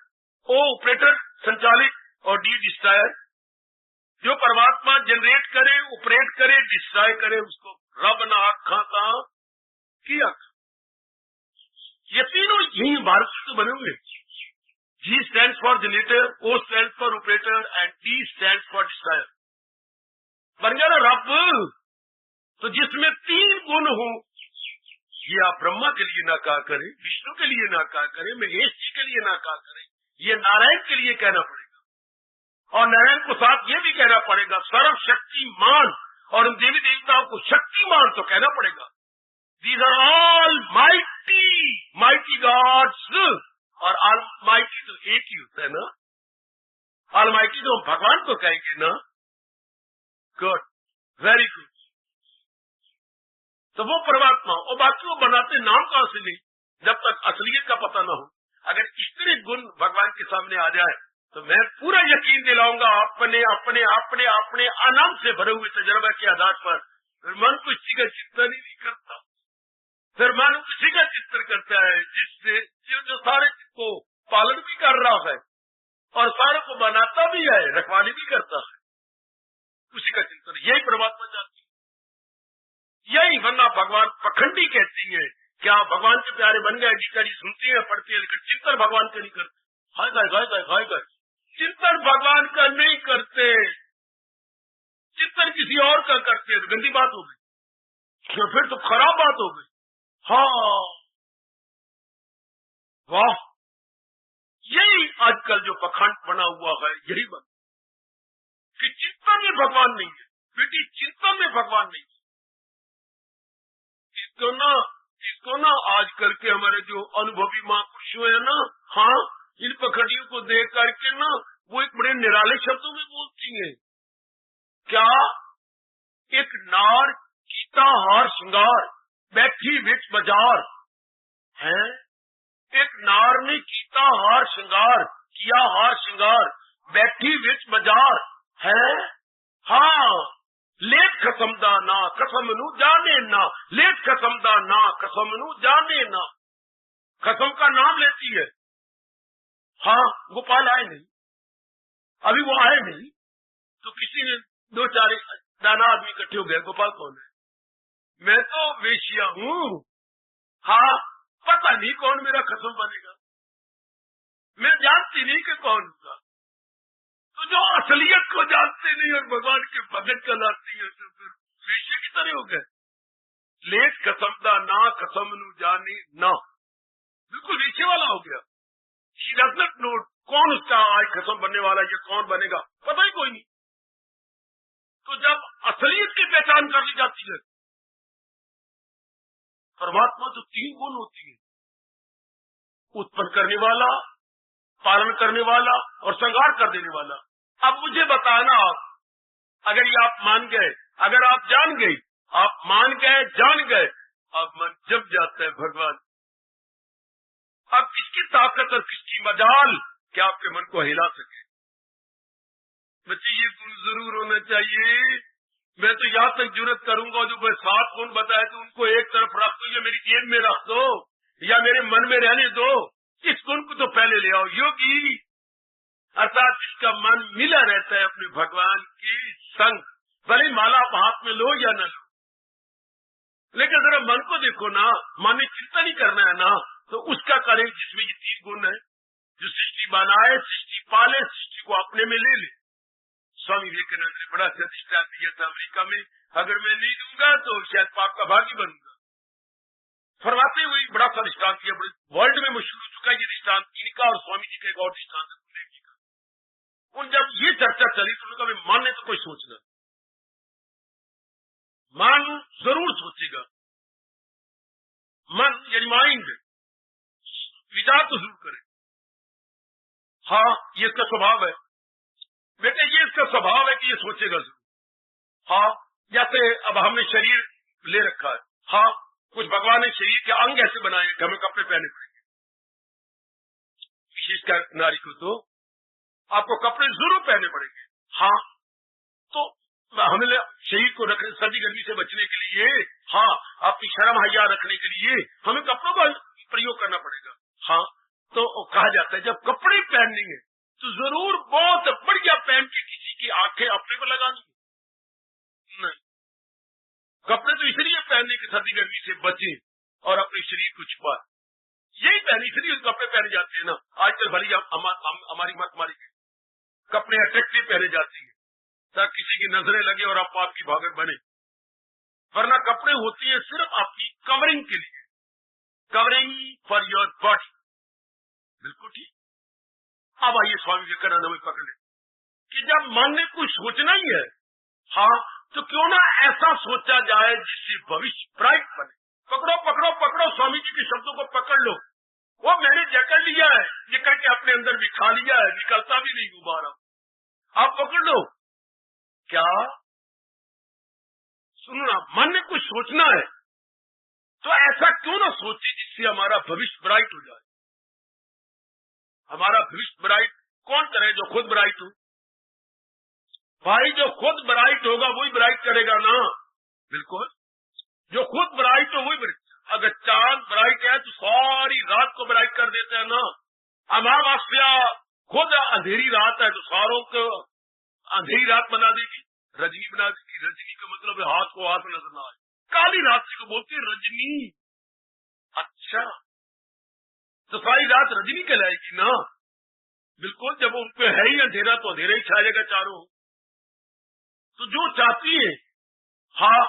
او آپریٹر سنچالک، اور ڈی ڈسٹرائر، جو پرماتما جنریٹ کرے، آپریٹ کرے، ڈسٹرائے کرے، اس کو رب نہ آکھاں کا کیا۔ یہ تینوں یہی بھارت سے بنے ہوئے، G stand for generator, O stand for operator, and D stand for destroyer, بن گیا نا رب۔ تو جس میں 3 گن ہوں، یہ آپ برہما کے لیے نہ کہا کریں، وشنو کے لیے نہ کہا کریں، مہیش جی کے لیے نہ کہا کریں، یہ نارائن کے لیے کہنا پڑے گا، اور نارائن کو ساتھ یہ بھی کہنا پڑے گا سرو شکتی مان، اور ان دیوی دیوتاؤں کو شکتی مان تو کہنا پڑے گا، these are almighty gods, اور آل مائٹی تو ایک ہی ہوتا ہے نا، آل مائٹی تو ہم بھگوان کو کہیں گے نا، گڈ، ویری گڈ۔ تو وہ پرماتما، اور باقی وہ بناتے نام کہاں سے نہیں، جب تک اصلیت کا پتہ نہ ہو۔ اگر اس طرح گن بھگوان کے سامنے آ جائے تو میں پورا یقین دلاؤں گا اپنے اپنے اپنے اپنے آنند سے بھرے ہوئے تجربہ کے آدھار پر، پھر من کسی کا چنتن ہی نہیں کرتا، پھر من کسی کا چنتن کرتا ہے جس سے جو سارے کو پالن بھی کر رہا ہے اور سارے کو بناتا بھی ہے، رکھوالی بھی کرتا ہے، اسی کا چنتن، یہی پرماتما چاہتی ہے، یہی، ورنہ بھگوان پکھنڈی کہتی ہے، کیا بھگوان کے پیارے بن گئے، گیتا جی سنتے ہیں پڑھتے ہیں، لیکن چنتن بھگوان کا نہیں کرتے، ہائے گائے، چنتن بھگوان کا نہیں کرتے، چنتن کسی اور کا کرتے ہیں، گندی بات ہو گئی، پھر تو خراب بات ہو گئی۔ ہاں واہ، یہی آج کل جو پکھنڈ بنا ہوا ہے، یہی بات کہ چنتن میں بھگوان نہیں ہے، بیٹی چنتن میں بھگوان نہیں ہے۔ اس کو نا آج کل کے ہمارے جو انوبھوی مہاپرش ہیں نا، ہاں، ان پکھنڈیوں کو دیکھ کر کے نا وہ ایک بڑے نرالے شبدوں میں بولتی ہیں، کیا ایک نار کیتا ہار شنگار بیٹھی وچ بازار ہے، ایک نار نے کیتا ہار شنگار، کیا ہار شنگار بیٹھی وچ بازار ہے، ہاں، لیٹ قسم دا نا قسم نو جانے نا، لیٹ قسم دا نا قسم نو جانے نا، قسم کا نام لیتی ہے، ہاں، گوپال آئے نہیں، अभी वो आए नहीं तो किसी ने 2-4 दाना आदमी इकट्ठे हो गए, गोपाल कौन है? मैं तो वेश्या हूँ। हाँ, पता नहीं कौन मेरा खसम बनेगा, मैं जानती नहीं कि कौन होगा। तो जो असलियत को जानते नहीं और भगवान के भगत कहलाती है तो फिर वेश्या की तरह हो गए। लेट कसम दा ना कसम नू जानी ना, बिल्कुल वेश्या वाला हो गया। She does not know कौन उसका आज खसम बनने वाला है, कौन बनेगा, पता ही कोई नहीं। तो जब असलियत की पहचान कर ली जाती है, परमात्मा तो 3 गुण होती है, उत्पन्न करने वाला, पालन करने वाला और संहार कर देने वाला। अब मुझे बताना आप, अगर ये आप मान गए, अगर आप जान गई, आप मान गए, जान गए, अब मन जम जाता है भगवान। अब किसकी ताकत और किसकी मजाल कि आपके मन को हिला सके। बच्चे ये गुण जरूर होना चाहिए। मैं तो यहाँ तक जुर्रत करूंगा, जो मैं 7 गुण बताए तो उनको एक तरफ रख दो या मेरी जेब में रख दो या मेरे मन में रहने दो, इस गुण को तो पहले ले आओ। योगी अर्थात जिसका मन मिला रहता है अपने भगवान की संग, भले माला आप हाथ में लो या न लो, लेकिन जरा मन को देखो ना, मन ने चिंता नहीं करना है ना, तो उसका करें जिसमें ये 3 गुण है। जो सृष्टि बनाए, सृष्टि पाले, सृष्टि को अपने में ले ले। स्वामी विवेकानंद ने बड़ा अच्छा दृष्टांत दिया था अमेरिका में, अगर मैं नहीं दूंगा तो शायद पाप का भागी बनूंगा। फरमाते हुए बड़ा सा दृष्टांत दिया, वर्ल्ड में मशहूर हो चुका है ये दृष्टांत इनका, और स्वामी जी का एक और दृष्टांत है बुलेगी का। उन जब ये चर्चा चली तो उन्होंने कहा मन ने तो कोई सोचना, मन जरूर सोचेगा, मन यानी माइंड विचार तो जरूर करे। हाँ, ये इसका स्वभाव है बेटे, ये इसका स्वभाव है कि ये सोचेगा जरूर। हाँ, जैसे अब हमने शरीर ले रखा है, हाँ, कुछ भगवान ने शरीर के अंग ऐसे बनाए कि हमें कपड़े पहने पड़ेंगे। विशेषकर नारी को तो आपको कपड़े जरूर पहने पड़ेंगे। हाँ, तो हमें शरीर को रखने, सर्दी गर्मी से बचने के लिए, हाँ, अपनी शर्म हया रखने के लिए हमें कपड़ों का प्रयोग करना पड़ेगा। हाँ, तो कहा जाता है जब कपड़े पहनेंगे तो जरूर बहुत बढ़िया पहन के किसी की आंखें अपने को लगानी नहीं। कपड़े तो इसलिए पहनने के सर्दी गर्मी से बचे और अपने शरीर को छुपा, यही पहने, इसलिए कपड़े पहने जाते हैं ना। आजकल भली हमारी मत मारी गई, कपड़े अट्रैक्टिव पहने जाती है ताकि किसी की नजरें लगे और आप आपकी भागड़ बने, वरना कपड़े होती है सिर्फ आपकी कवरिंग के लिए, कवरिंग फॉर योर बॉडी। बिल्कुल ठीक। अब आइए स्वामी विवेकानंद हमें पकड़े कि जब मन ने कुछ सोचना ही है, हाँ, तो क्यों ना ऐसा सोचा जाए जिससे भविष्य ब्राइट बने। पकड़ो पकड़ो पकड़ो, स्वामी जी के शब्दों को पकड़ लो। वो मैंने जकड़ लिया है, जकड़ के अपने अंदर बिठा लिया है, निकलता भी नहीं दोबारा। आप पकड़ लो। क्या सुनना, मन ने कुछ सोचना है तो ऐसा क्यों ना सोचे जिससे हमारा भविष्य ब्राइट हो जाए। हमारा भविष्य ब्राइट कौन करे? जो खुद ब्राइट हो। भाई जो खुद ब्राइट होगा वही ब्राइट करेगा ना। बिल्कुल, जो खुद ब्राइट हो वही ब्राइट। अगर चांद ब्राइट है तो सारी रात को ब्राइट कर देते हैं ना। अमावस्या खुद अंधेरी रात है तो सारों को अंधेरी रात बना देगी, रजनी बना देगी। रजनी का मतलब है हाथ को हाथ नजर ना आए। काली रात को बोलते हैं रजनी। अच्छा, तो सारी रात रजनी कहलाएगी ना। बिल्कुल, जब उन पे है ही अंधेरा तो अंधेरा ही छाएगा चारों। तो जो चाहती है, हाँ,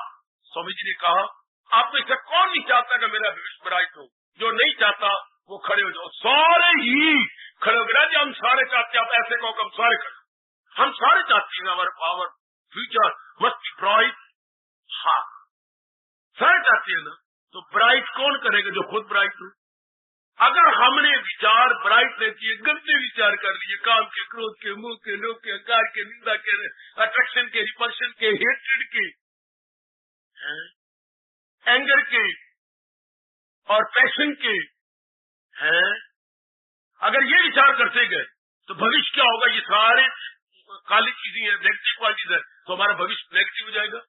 स्वामी जी ने कहा आप में से कौन नहीं चाहता कि मेरा भविष्य ब्राइट हो? जो नहीं चाहता वो खड़े हो जाओ, सारे ही खड़े हो गए। हम सारे चाहते हैं, आप ऐसे कहो कि हम सारे खड़े, हम सारे चाहते हैं our future must be bright. हाँ, सारे चाहते हैं ना। तो ब्राइट कौन करेगा? जो खुद ब्राइट हो। अगर हमने विचार ब्राइट नहीं किए, गंदे विचार कर लिए, काम के, क्रोध के, मुंह के, लोग के, अहंकार के, निंदा के, अट्रैक्शन के, रिपल्शन के, हेट्रेड के, एंगर के और पैशन के हैं, अगर ये विचार करते गए तो भविष्य क्या होगा? ये सारे काली चीजें हैं, नेगेटिव क्वालिटीज है, तो हमारा भविष्य नेगेटिव हो जाएगा।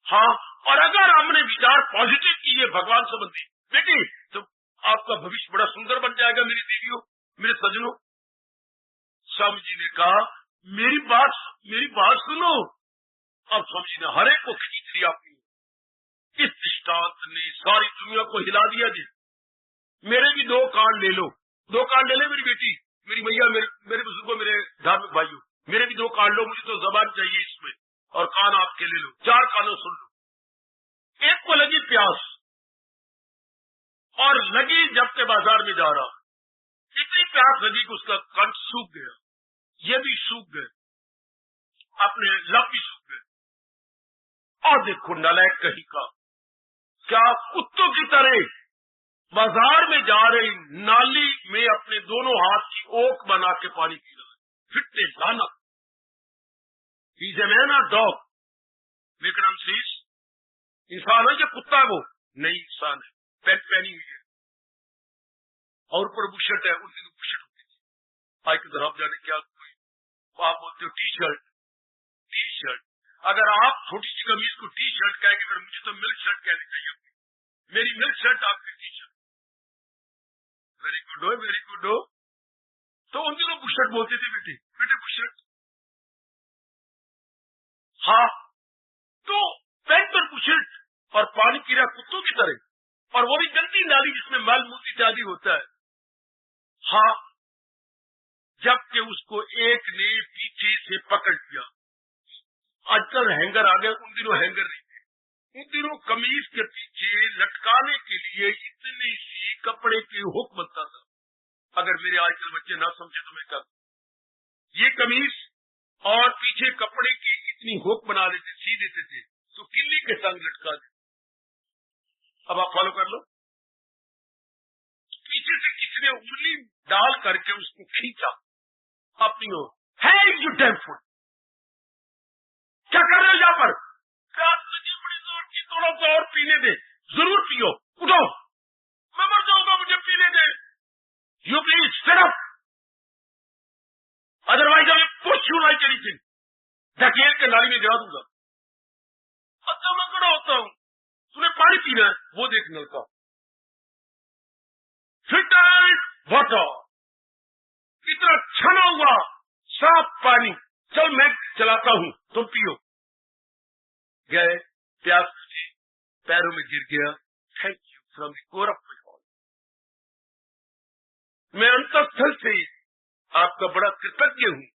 हाँ, और अगर हमने विचार पॉजिटिव किए भगवान संबंधी बेटी, तो आपका भविष्य बड़ा सुंदर बन जाएगा। मेरी दीदियों, मेरे सजनों, स्वामी जी ने कहा मेरी बात सुनो। अब स्वामी जी ने हर एक को खींच लिया अपनी। इस दृष्टांत ने सारी दुनिया को हिला दिया जी। मेरे भी 2 कान ले लो, 2 कान ले ले मेरी बेटी, मेरी मैया, मेरे बुजुर्गों, मेरे धार्मिक भाइयों, मेरे भी 2 कान लो, मुझे तो जबान चाहिए इसमें, और कान आपके ले लो, 4 कानों सुन लो। एक को लगी प्यास और लगी जब के बाजार में जा रहा, इतनी प्यास लगी कि उसका कंठ सूख गया, ये भी सूख गए, अपने लब भी सूख गए। और देखो नालायक कहीं का, क्या कुत्तों की तरह बाजार में जा रही नाली में अपने दोनों हाथ की ओक बना के पानी पी रहा है। फिटने लाना, ही इज ए मैन और डॉग, लेकिन हम शीश इंसान है या कुत्ता है? वो नहीं, इंसान है, पैंट पहनी हुई है और ऊपर बुशर्ट है। उन दिनों बुशर्ट होती थी, आज की तरफ जाने क्या कोई आप बोलते हो टी शर्ट। अगर आप छोटी सी कमीज को टी शर्ट कहेंगे, फिर मुझे तो मिल्क शर्ट कहनी चाहिए, मेरी मिल्क शर्ट आपकी टी शर्ट। वेरी गुड हो। तो उन दिनों बुशर्ट बोलते थे, बेटे बुशर्ट। हाँ, तो पैंट पर बुशर्ट और पानी पी रहा कुत्तों की तरह, और वो भी गंदी नाली जिसमें मल मूत्र इत्यादि होता है। हाँ, जबकि उसको एक ने पीछे से पकड़ लिया। आजकल हैंगर आ गए, उन दिनों हैंगर नहीं थे। उन दिनों कमीज के पीछे लटकाने के लिए इतनी सी कपड़े की हुक बनता था। अगर मेरे आजकल बच्चे ना समझे तो मैं क्या, ये कमीज और पीछे कपड़े की इतनी हुक बना देते, सी देते थे, तो किल्ली के संग लटका दे। अब आप फॉलो कर लो, पीछे से किसी ने उंगली डाल करके उसको खींचा अपनी ओर। है यू डैम फुल, क्या कर रहे हो यहाँ पर? बड़ी जोर की, थोड़ा सा और पीने दे, जरूर पियो, उठो, मैं मर जाऊंगा, मुझे पीने दे। You please sit up, otherwise I push you like anything, धकेल के नाली में गिरा दूंगा। अच्छा मैं खड़ा होता हूँ, तूने पानी पीना है, वो देख नलका, फिल्टर्ड वाटर, इतना छना हुआ साफ पानी, चल मैं चलाता हूँ, तुम पियो। गए, प्यास बुझी, पैरों में गिर गया। Thank you from the core of my heart, मैं अंतःस्थल से आपका बड़ा कृतज्ञ हूँ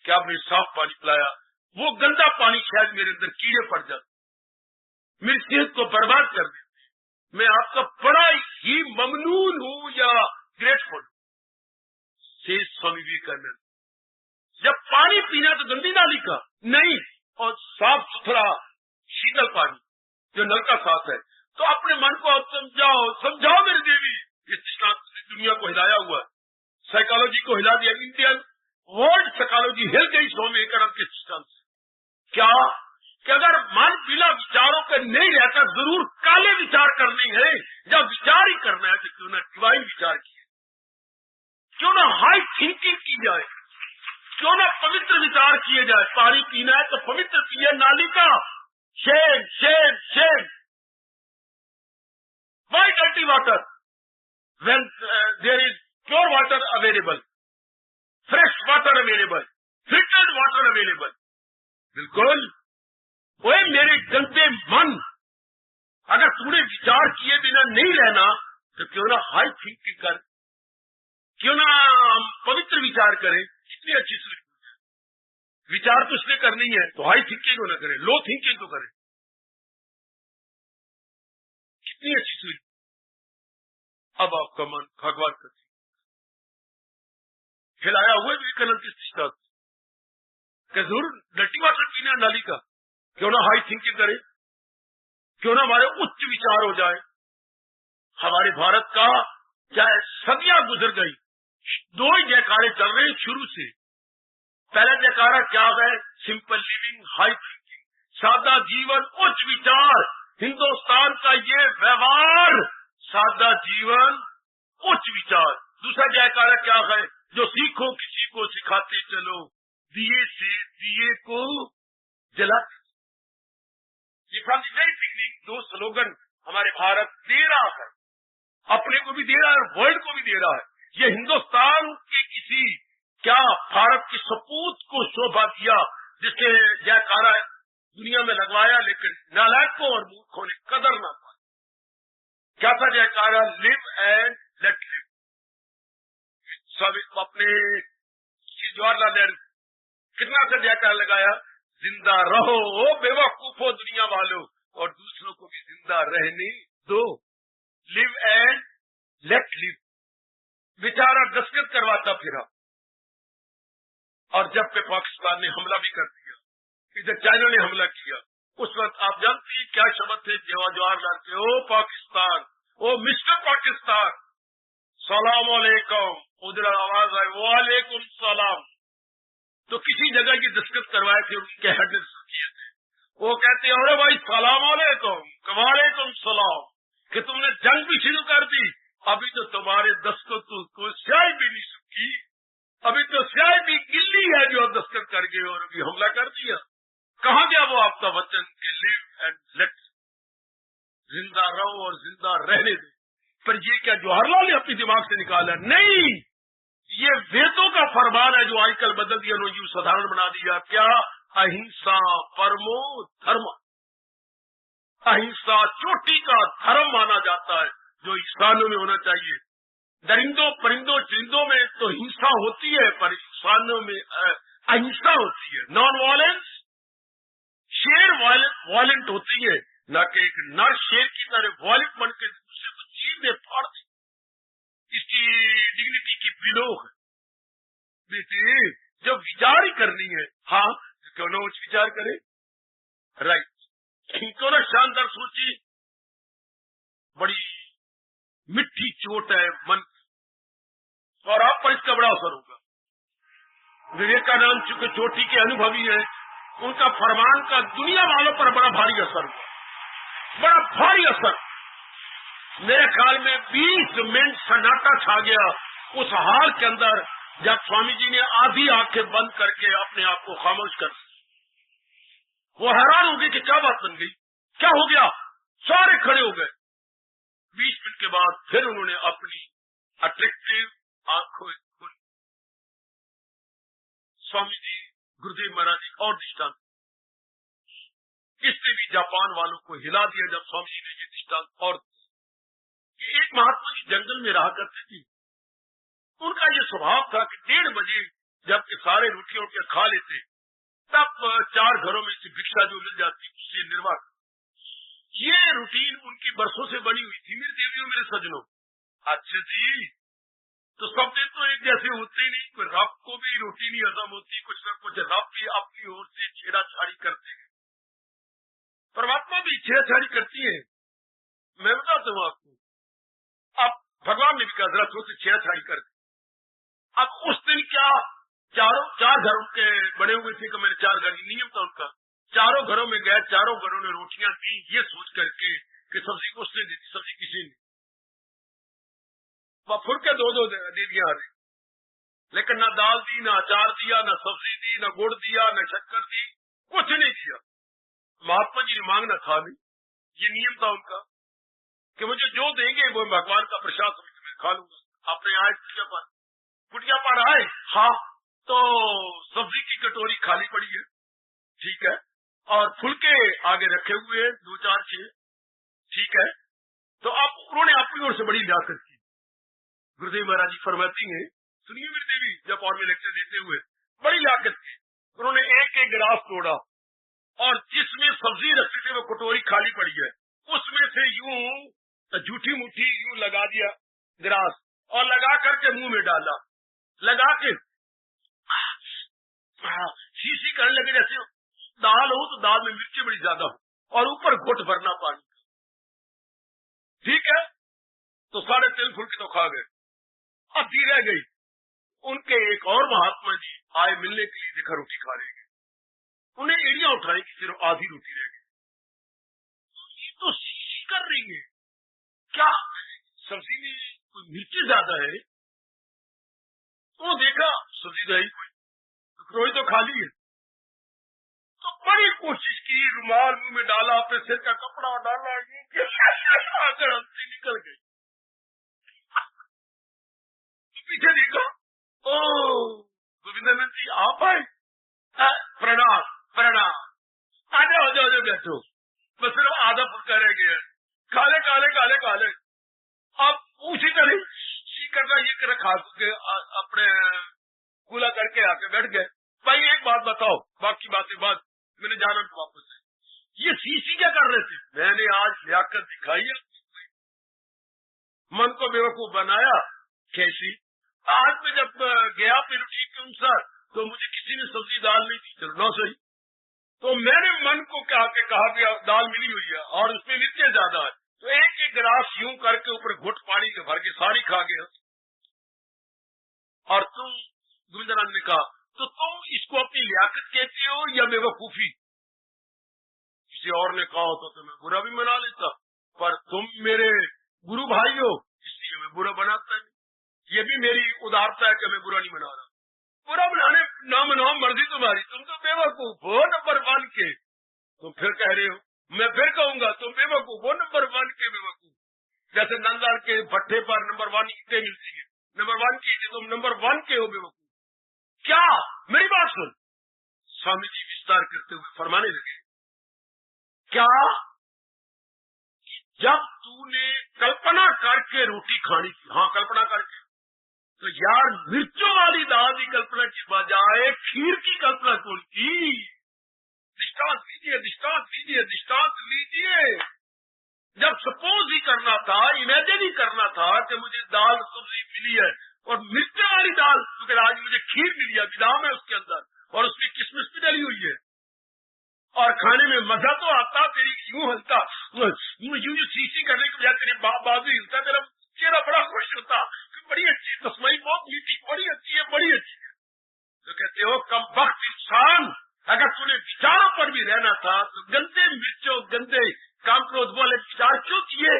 कि आपने साफ पानी पिलाया। वो गंदा पानी शायद मेरे अंदर कीड़े पड़ जाते, मेरी सेहत को बर्बाद कर देते। मैं आपका बड़ा ही ममनून हूँ या ग्रेटफुल। से स्वामी विवेकानंद, जब पानी पीना तो गंदी नाली का नहीं, और साफ सुथरा शीतल पानी जो नल का साफ है। तो अपने मन को अब समझाओ मेरी देवी। इस दुनिया को हिलाया हुआ है, साइकोलॉजी को हिला दिया, इंडियन वर्ल्ड साइकोलॉजी हिल गई स्वामी विवेकानंद के सिस्टम से। क्या कि अगर मन बिना विचारों के नहीं रहता, जरूर काले विचार करने हैं। जब विचार ही करना है तो क्यों ना डिवाइन विचार किए, क्यों ना हाई थिंकिंग की जाए, क्यों ना पवित्र विचार किए जाए। पानी पीना है तो पवित्र पिए, नाली का shame shame shame. Why dirty water when there is pure water available, fresh water available, filtered water available? बिल्कुल। ओए मेरे गंदे मन, अगर तूने विचार किए बिना नहीं रहना तो क्यों ना हाई थिंकिंग कर, क्यों ना हम पवित्र विचार करें। कितनी अच्छी सोच, विचार तो इसलिए करनी है तो हाई थिंकिंग को न करें, लो थिंकिंग तो करें। कितनी अच्छी सोच। अब आपका मन भगवान करती हिलाया हुआ विवेकानंद की शिक्षा कि जरूर डर्टी वाटर पीना नाली का, क्यों ना हाई थिंकिंग करें, क्यों ना हमारे उच्च विचार हो जाए। हमारे भारत का चाहे सदियां गुजर गई, 2 ही जयकारे चल रहे हैं शुरू से। पहला जयकारा क्या है? सिंपल लिविंग, हाई थिंकिंग, सादा जीवन, उच्च विचार। हिंदुस्तान का ये व्यवहार, सादा जीवन, उच्च विचार। दूसरा जयकारा क्या है? जो सीखो किसी को सिखाते चलो, दिए से दिए को जलाते। ये from the very beginning 2 slogan हमारे भारत दे रहा है, अपने को भी दे रहा है और वर्ल्ड को भी दे रहा है। ये हिंदुस्तान के किसी क्या भारत की सपूत को शोभा दिया, जिसके जयकारा दुनिया में लगवाया, लेकिन नालायकों और मूर्खों ने कदर ना पाई। क्या था जयकारा? Live and let live. सब अपने जवाहरलाल नेहरू कितना सा जयकारा लगाया, जिंदा रहो बेवकूफो दुनिया वालों, और दूसरों को भी जिंदा रहने दो। Live and let live. बेचारा दस्तखत करवाता फिरा, और जबकि पाकिस्तान ने हमला भी कर दिया, इधर चाइना ने हमला किया, उस वक्त आप जानती हैं क्या शब्द थे जवाहरलाल के? ओ पाकिस्तान, ओ मिस्टर पाकिस्तान, सलाम अलैकुम। उधर आवाज आई वालेकुम सलाम। तो किसी जगह की दस्तखत करवाए थे, उनके हेड ने किए थे। वो कहते अरे भाई सलाम अलैकुम, वालेकुम सलाम, कि तुमने जंग भी शुरू कर दी, अभी तो तुम्हारे दस्तखत को स्याही भी नहीं सूखी, अभी तो स्याही भी गिल्ली है जो दस्तखत कर गए और अभी हमला कर दिया। कहाँ गया वो आपका वचन कि लिव एंड लेट, जिंदा रहो और जिंदा रहने दो? पर ये क्या जवाहरलाल ने अपने दिमाग से निकाला? नहीं, ये वेदों का फरमान है जो आजकल बदल दिया, उन्होंने साधारण बना दिया। क्या? अहिंसा परमो धर्म। अहिंसा चोटी का धर्म माना जाता है, जो इंसानों में होना चाहिए। दरिंदों परिंदों चिंदों में तो हिंसा होती है, पर इंसानों में अहिंसा होती है। Non violence. शेर वायलेंट होती है, न कि एक नर शेर की तरह वायलेंट बन के दूसरे को चीर दे फाड़ दे। इसकी डिग्निटी की बिलो है। बेटे जब विचार ही करनी है, हाँ तो क्यों ना उस विचार करे, राइट, क्यों ना शानदार सोची। बड़ी मिट्टी चोट है मन, और आप पर इसका बड़ा असर होगा। विवेकानंद चूंकि चोटी के अनुभवी है, उनका फरमान का दुनिया वालों पर बड़ा भारी असर हुआ, बड़ा भारी असर। मेरे ख्याल में 20 मिनट सन्नाटा छा गया उस हाल के अंदर, जब स्वामी जी ने आधी आंखें बंद करके अपने आप को खामोश कर। वो हैरान हो गए कि क्या बात बन गई, क्या हो गया, सारे खड़े हो गए। 20 मिनट के बाद फिर उन्होंने अपनी अट्रैक्टिव आंखों खोली। स्वामी जी गुरुदेव महाराज जी और दृष्टांत, इसने भी जापान वालों को हिला दिया जब स्वामी जी ने ये दृष्टांत। और कि एक महात्मा जी जंगल में रहा करते थे, उनका ये स्वभाव था कि 1:30 बजे जबकि सारे रोटी उठ खा लेते, तब 4 घरों में से भिक्षा जो मिल जाती उससे निर्वाह। ये रूटीन उनकी बरसों से बनी हुई थी। मेरे देवियों मेरे सजनों, अच्छा जी, तो सब दिन तो एक जैसे होते ही नहीं, कोई रब को भी रोटी नहीं हजम होती, कुछ न कुछ रब भी अपनी ओर से छेड़ाछाड़ी करते हैं, परमात्मा भी छेड़ाछाड़ी करती है। मैं बताता हूँ आपको, अब भगवान ने भी कहा जरा से छेड़ाछाड़ी करते। अब उस दिन क्या, 4 घर उनके बने हुए थे कि मैंने 4 घर, नियम था उनका, चारों घरों में गए, चारों घरों ने रोटियां दी, ये सोच करके कि सब्जी उसने दी थी, सब्जी किसी ने, वह फुर के 2-2 दे दिया, लेकिन ना दाल दी, ना अचार दिया, ना सब्जी दी, ना गुड़ दिया, ना शक्कर दी, कुछ नहीं दिया। महात्मा जी ने मांगना खा ली, ये नियम था उनका कि मुझे जो देंगे वो भगवान का प्रसाद समझ मैं खा लूंगा। आपने आए कुटिया पर आए, हाँ, तो सब्जी की कटोरी खाली पड़ी है, ठीक है, और फुलके आगे रखे हुए हैं 2-4-6, ठीक है। तो अब उन्होंने अपनी ओर से बड़ी लियाकत की। गुरुदेव महाराज जी फरमाती हैं, सुनिए मेरी देवी, जब और में लेक्चर देते हुए बड़ी लियाकत की, उन्होंने एक गिलास तोड़ा और जिसमें सब्जी रखते थे वो कटोरी खाली पड़ी है, उसमें से यूं झूठी मुट्ठी यूं लगा दिया गिलास, और लगा करके मुंह में डाला, लगा के शीशी करने लगे जैसे दाल हो तो दाल में मिर्ची बड़ी ज्यादा हो, और ऊपर घुट भरना पानी, ठीक है। तो 3.5 फुलके तो खा गए। आधी रह गई। उनके एक और महात्मा जी आए मिलने के लिए, देखा रोटी खा रहे हैं, उन्हें एड़ियां उठाई कि सिर्फ आधी रोटी रह गई। ये तो शीशी कर रही है, क्या सब्जी में कोई मिर्ची ज्यादा है? तो देखा सब्जी नहीं कोई, रोटी तो खाली है। तो बड़ी कोशिश की, रुमाल मुंह में डाला, अपने सिर का कपड़ा डाला, आकर हंसी निकल गई। तो पीछे देखा, ओ गोविंदानंद जी आप आए? प्रणाम प्रणाम, आ जाओ बैठो। बस सिर्फ आधा फुल्का रह गया, काले काले काले काले। अब उसी तरह सी करना ये कर खा के अपने कूला करके आके बैठ गए। भाई एक बात बताओ, बाकी बातें बाद, मैंने जाना तो वापस है। ये सीसी क्या कर रहे थे? मैंने आज लियाकत दिखाई है, मन को बेवकूफ बनाया। कैसी? आज मैं जब गया पेरूटी के अनुसार तो मुझे किसी ने सब्जी दाल नहीं दी, चलो ना सही, तो मैंने मन को कहा कि दाल मिली हुई है और उसमें मिर्चें ज्यादा है, तो एक एक गिलास यूं करके ऊपर घुट पानी के भर के सारी खा गया। और तुम, गोविंदानंद ने कहा, तो तुम इसको अपनी लियाकत कहते हो या बेवकूफी? किसी और ने कहा होता तो मैं बुरा भी मना लेता, पर तुम मेरे गुरु भाई हो, इसलिए मैं बुरा बनाता नहीं। ये भी मेरी उदारता है कि मैं बुरा नहीं मना रहा। बुरा बनाने ना मनाओ, मर्जी तुम्हारी, तुम तो बेवकूफ हो नंबर 1 के। तुम फिर कह रहे हो, मैं फिर कहूंगा तुम बेवकूफ हो नंबर 1 के बेवकूफ। जैसे नंदलाल के भट्टे पर नंबर 1 ईंटें मिलती है, नंबर 1 की तुम नंबर 1 के हो बेवकूफ। क्या? मेरी बात सुन। स्वामी जी विस्तार करते हुए फरमाने लगे, क्या जब तूने कल्पना करके रोटी खानी थी, हाँ कल्पना करके, तो यार मिर्चों वाली दाल की कल्पना की बजाय खीर की कल्पना कौन की? दृष्टांत लीजिए, दृष्टांत लीजिए, दृष्टांत लीजिए। जब सपोज ही करना था, इमेजिन ही करना था कि मुझे दाल सब्जी मिली है और मिर्चों वाली दाल, क्योंकि आज मुझे खीर मिली है, बादाम है उसके अंदर और उसमें किशमिश भी डली हुई है और खाने में मजा तो आता, तेरी यूं हंसता, यूं सीसी करने के बजाय तेरे बाजू हिलता, तेरा चेहरा बड़ा खुश होता, बड़ी अच्छी तस्मई, बहुत मीठी, बड़ी अच्छी है, बड़ी अच्छी है। तो कहते हो कमबख्त इंसान, अगर तूने विचारों पर भी रहना था तो गंदे मिर्चों, गंदे काम क्रोध वाले विचार क्यों किए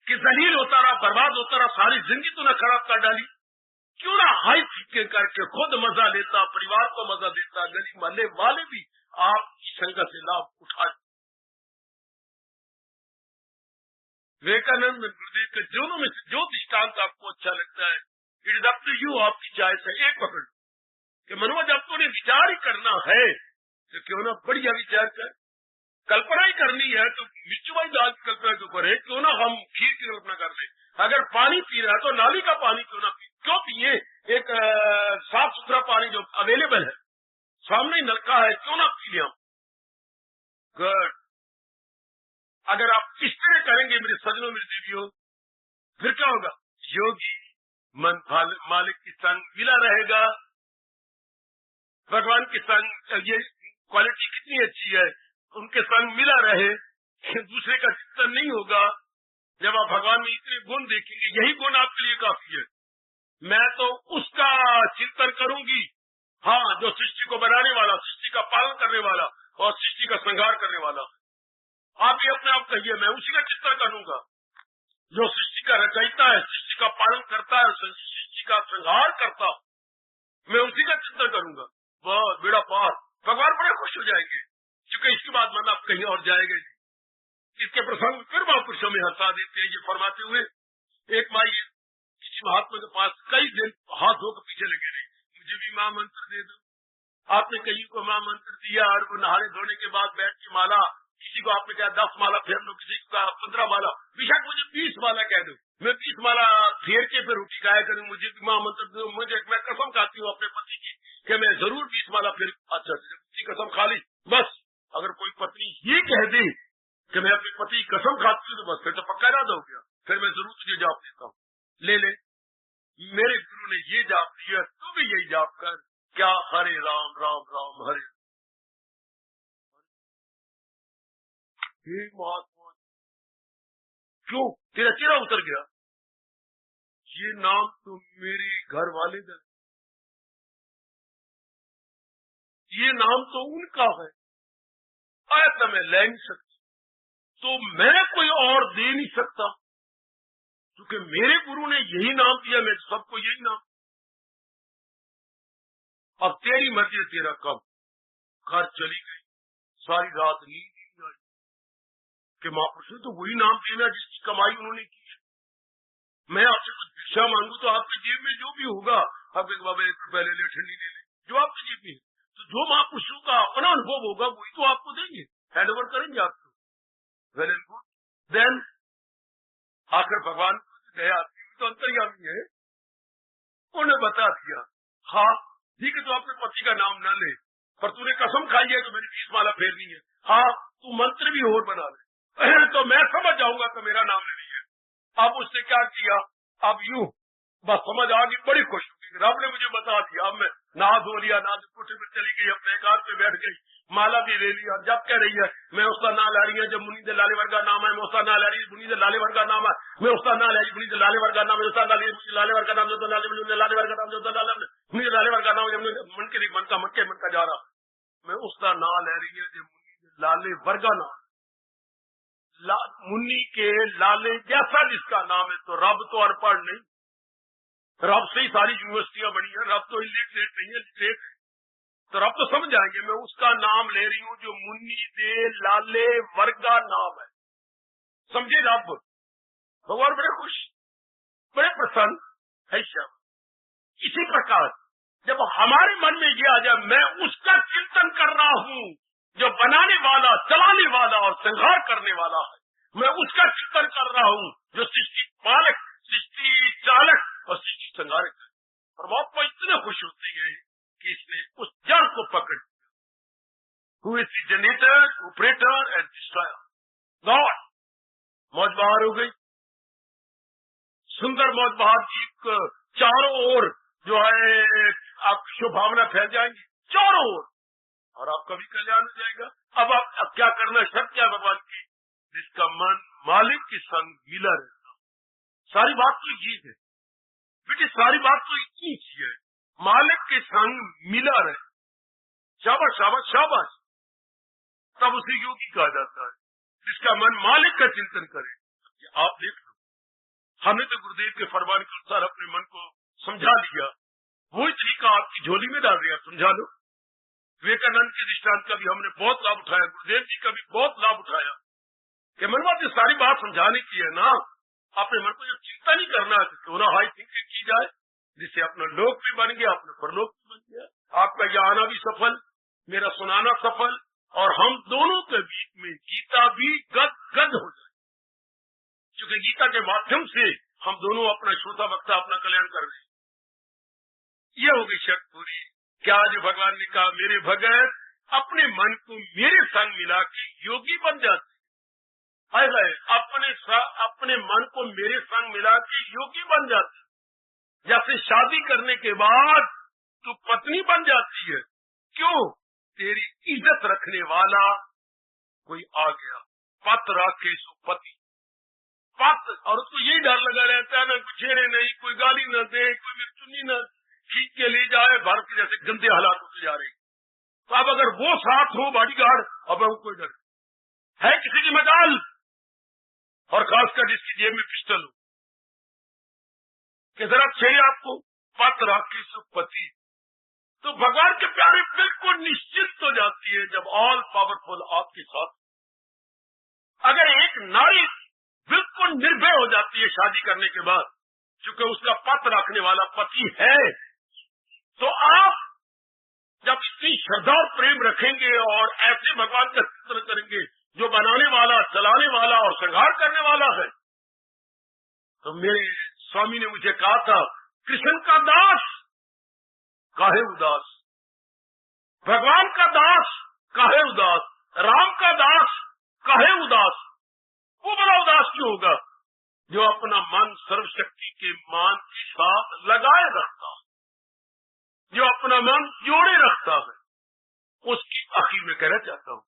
कि जलील होता रहा, बर्बाद होता रहा, सारी जिंदगी तूने खराब कर डाली। क्यों ना हाई फीके करके खुद मजा लेता, परिवार को मजा देता, गली मोहल्ले वाले भी आपकी संगत से लाभ उठा। विवेकानंद गुरुदेव के दोनों में से जो दृष्टांत आपको अच्छा लगता है, it is up to you, आपकी चॉइस है। एक पकड़ कि मनोज जब तूने विचार ही करना है तो क्यों ना बढ़िया विचार कर, कल्पना ही करनी है तो मिर्चुवाई दाल की कल्पना क्यों करे, क्यों ना हम खीर की कल्पना कर ले। अगर पानी पी रहा है तो नाली का पानी क्यों ना क्यों पिए, एक साफ सुथरा पानी जो अवेलेबल है, सामने ही नलका है, क्यों ना पी लिया। गुड। अगर आप इस तरह करेंगे मेरे सजनों, मेरे देवियों, फिर क्या होगा? योगी मन मालिक की संग मिला रहेगा, भगवान के संग, ये क्वालिटी कितनी अच्छी है, उनके संग मिला रहे, दूसरे का चिंतन नहीं होगा। जब आप भगवान में इतने गुण देखेंगे, यही गुण आपके लिए काफी है। मैं तो उसका चिंतन करूंगी, हाँ, जो सृष्टि को बनाने वाला, सृष्टि का पालन करने वाला और सृष्टि का संहार करने वाला। आप ये अपने आप कहिए, मैं उसी का चिंतन करूंगा जो सृष्टि का रचयिता है, सृष्टि का पालन करता है, सृष्टि का संहार करता, मैं उसी का चिंतन करूंगा। बहुत बेड़ा पार, भगवान बड़े खुश हो जाएंगे, क्योंकि इसके बाद मन आप कहीं और जाएंगे। इसके प्रसंग फिर महापुरुषों में हंसा देते हैं। ये फरमाते हुए एक माई किसी महात्मा के पास कई दिन हाथ धोकर पीछे लगे रही, मुझे भी मां मंत्र दे दो। आपने कहीं को मां मंत्र दिया और वो नहाने धोने के बाद बैठ के माला, किसी को आपने कहा 10 माला फेर लो, किसी को कहा 15 माला, बेशक मुझे 20 माला कह दो, मैं 20 माला फेर के फिर रोटी खाया करूं, मुझे भी मां मंत्र दो। मुझे, मैं कसम खाती हूँ अपने पति की कि मैं जरूर 20 माला फिर, अच्छा कसम खा ली। बस अगर कोई पत्नी ये कह दे कि मैं अपने पति की कसम खाती हूँ तो बस फिर तो पक्का इरादा हो गया, फिर मैं जरूर तुझे जाप देता हूँ। ले मेरे गुरु ने ये जाप दिया, तू भी यही जाप कर। क्या? हरे राम राम राम हरे। हे महात्मा, क्यों तेरा चेहरा उतर गया? ये नाम तो मेरे घर वाले का, ये नाम तो उनका है, ऐसा मैं ले नहीं सकता, तो मैं कोई और दे नहीं सकता, क्योंकि मेरे गुरु ने यही नाम दिया, मैं सबको यही नाम। अब तेरी मर्जी है, तेरा कब। घर चली गई, सारी रात नींद नहीं आई कि महापुरुष ने तो वही नाम देना जिसकी कमाई उन्होंने की है। मैं आपसे कुछ भिक्षा मांगू तो आपकी जेब में जो भी होगा, आप एक बाबा 1 रुपया ले ले, ठंडी ले ले, जवाब दीजिए भी। तो जो महापुरुषों का अपना अनुभव होगा वही तो आपको देंगे, हैंड ओवर करेंगे आपको। Well and good. देन आखिर भगवान गया तो अंतर्यामी है, उन्होंने बता दिया, हाँ ठीक है, तो अपने पति का नाम ना ले, पर तूने कसम खाई है तो मेरी 20 माला फेरनी है। हाँ तू मंत्र भी और बना ले तो मैं समझ जाऊंगा तो मेरा नाम ले लीजिए। अब उसने क्या किया, अब यूं बस समझ आ गई, बड़ी खुश हो गई, रब ने मुझे बता दिया। अब मैं नहा धो लिया, ना कोठे में चली गई, अपने एक हाथ पे बैठ गई, माला भी ले लिया। जब कह रही है मैं उसका ना ला रही है, जब मुनि दे लाले वर्गा नाम है, मैं उसका ना ला रही, मुनि दे लाले वर्गा नाम है, मैं उसका ना ला रही, मुनि दे लाले वर्गा नाम है, उसका ना लाले वर्गा नाम, जो लाले लाले वर्गा नाम, जो मुनि लाले वर्गा नाम, मन के मन का मन का जा रहा, मैं उसका ना ले रही है जो मुनि लाले वर्गा नाम, मुनि के लाले जैसा जिसका नाम है। तो रब तो अनपढ़ नहीं, रब से ही सारी यूनिवर्सिटियां बनी है, रब तो इलिटरेट नहीं है, लिटरेट है। तो रब तो समझ जाएंगे मैं उसका नाम ले रही हूँ जो मुनि दे लाले वर्गा नाम है। समझे रब, भगवान बड़े खुश, बड़े प्रसन्न है शब्द। इसी प्रकार जब हमारे मन में ये आ जाए मैं उसका चिंतन कर रहा हूँ जो बनाने वाला, चलाने वाला और संहार करने वाला है, मैं उसका चिंतन कर रहा हूँ जो सृष्टि पालक, सृष्टि चालक और सृष्टि संहारक है। परमात्मा इतने खुश होते हैं कि इसने उस जड़ को पकड़ लिया। Who is the generator, operator and destroyer, God. मौज बहार हो गई, सुंदर मौज बहार की चारों ओर जो है आपकी शुभभावना फैल जाएंगी चारों ओर, और आपका भी कल्याण हो जाएगा। अब आप क्या करना, शर्त क्या भगवान की, जिसका मन मालिक के संग मिला रहता। सारी बात तो ये है बेटे, सारी बात तो इतनी सी है, मालिक के संग मिला रहे। शाबाश शाबाश शाबाश, तब उसे योगी कहा जाता है, जिसका मन मालिक का चिंतन करे। आप देख लो, हमने तो गुरुदेव के फरमान के अनुसार अपने मन को समझा लिया, वही तरीका आपकी झोली में डाल दिया, समझा लो। विवेकानंद के दृष्टांत का भी हमने बहुत लाभ उठाया, गुरुदेव जी का भी बहुत लाभ उठाया कि मनवा जो सारी बात समझाने की है ना, अपने मन को जो चिंता नहीं करना है, क्यों ना हाई थिंकिंग की जाए, जिससे अपना लोक भी बन गया, अपना परलोक भी बन गया, आपका यह आना भी सफल, मेरा सुनाना सफल, और हम दोनों के बीच में गीता भी गद गद हो जाए, क्योंकि गीता के माध्यम से हम दोनों अपना श्रोता वक्ता अपना कल्याण कर रहे हैं। ये हो गई शर्त पूरी। क्या जो भगवान ने कहा मेरे भगत अपने मन को मेरे संग मिला के योगी बन जाते, अपने मन को मेरे संग मिला के योगी बन जाते। जैसे शादी करने के बाद तू पत्नी बन जाती है, क्यों, तेरी इज्जत रखने वाला कोई आ गया, पत राखे सो पति, पत, और उसको यही डर लगा रहता है ना, छेड़े नहीं, कोई गाली न दे, कोई मेरी चुन्नी न खींच के ले जाए, भारत के जैसे गंदे हालात होते जा रहे। तो अब अगर वो साथ हो बॉडीगार्ड, अब कोई डर है किसी की मजाल, और खासकर जिसकी जेब में पिस्टल हो कि जरा छेड़े आपको, पत राखी सुपति। तो भगवान के प्यारे बिल्कुल निश्चिंत हो जाती है जब ऑल पावरफुल आपके साथ। अगर एक नारी बिल्कुल निर्भय हो जाती है शादी करने के बाद, क्योंकि उसका पत रखने वाला पति है, तो आप जब इतनी श्रद्धा और प्रेम रखेंगे और ऐसे भगवान का चिंतन करेंगे जो बनाने वाला, चलाने वाला और संहार करने वाला है। तो मेरे स्वामी ने मुझे कहा था, कृष्ण का दास काहे उदास, भगवान का दास काहे उदास, राम का दास काहे उदास। वो बड़ा उदास क्यों होगा जो अपना मन सर्वशक्ति के मान के साथ लगाए रखता है, जो अपना मन जोड़े रखता है। उसकी आखिर में कहना चाहता हूँ,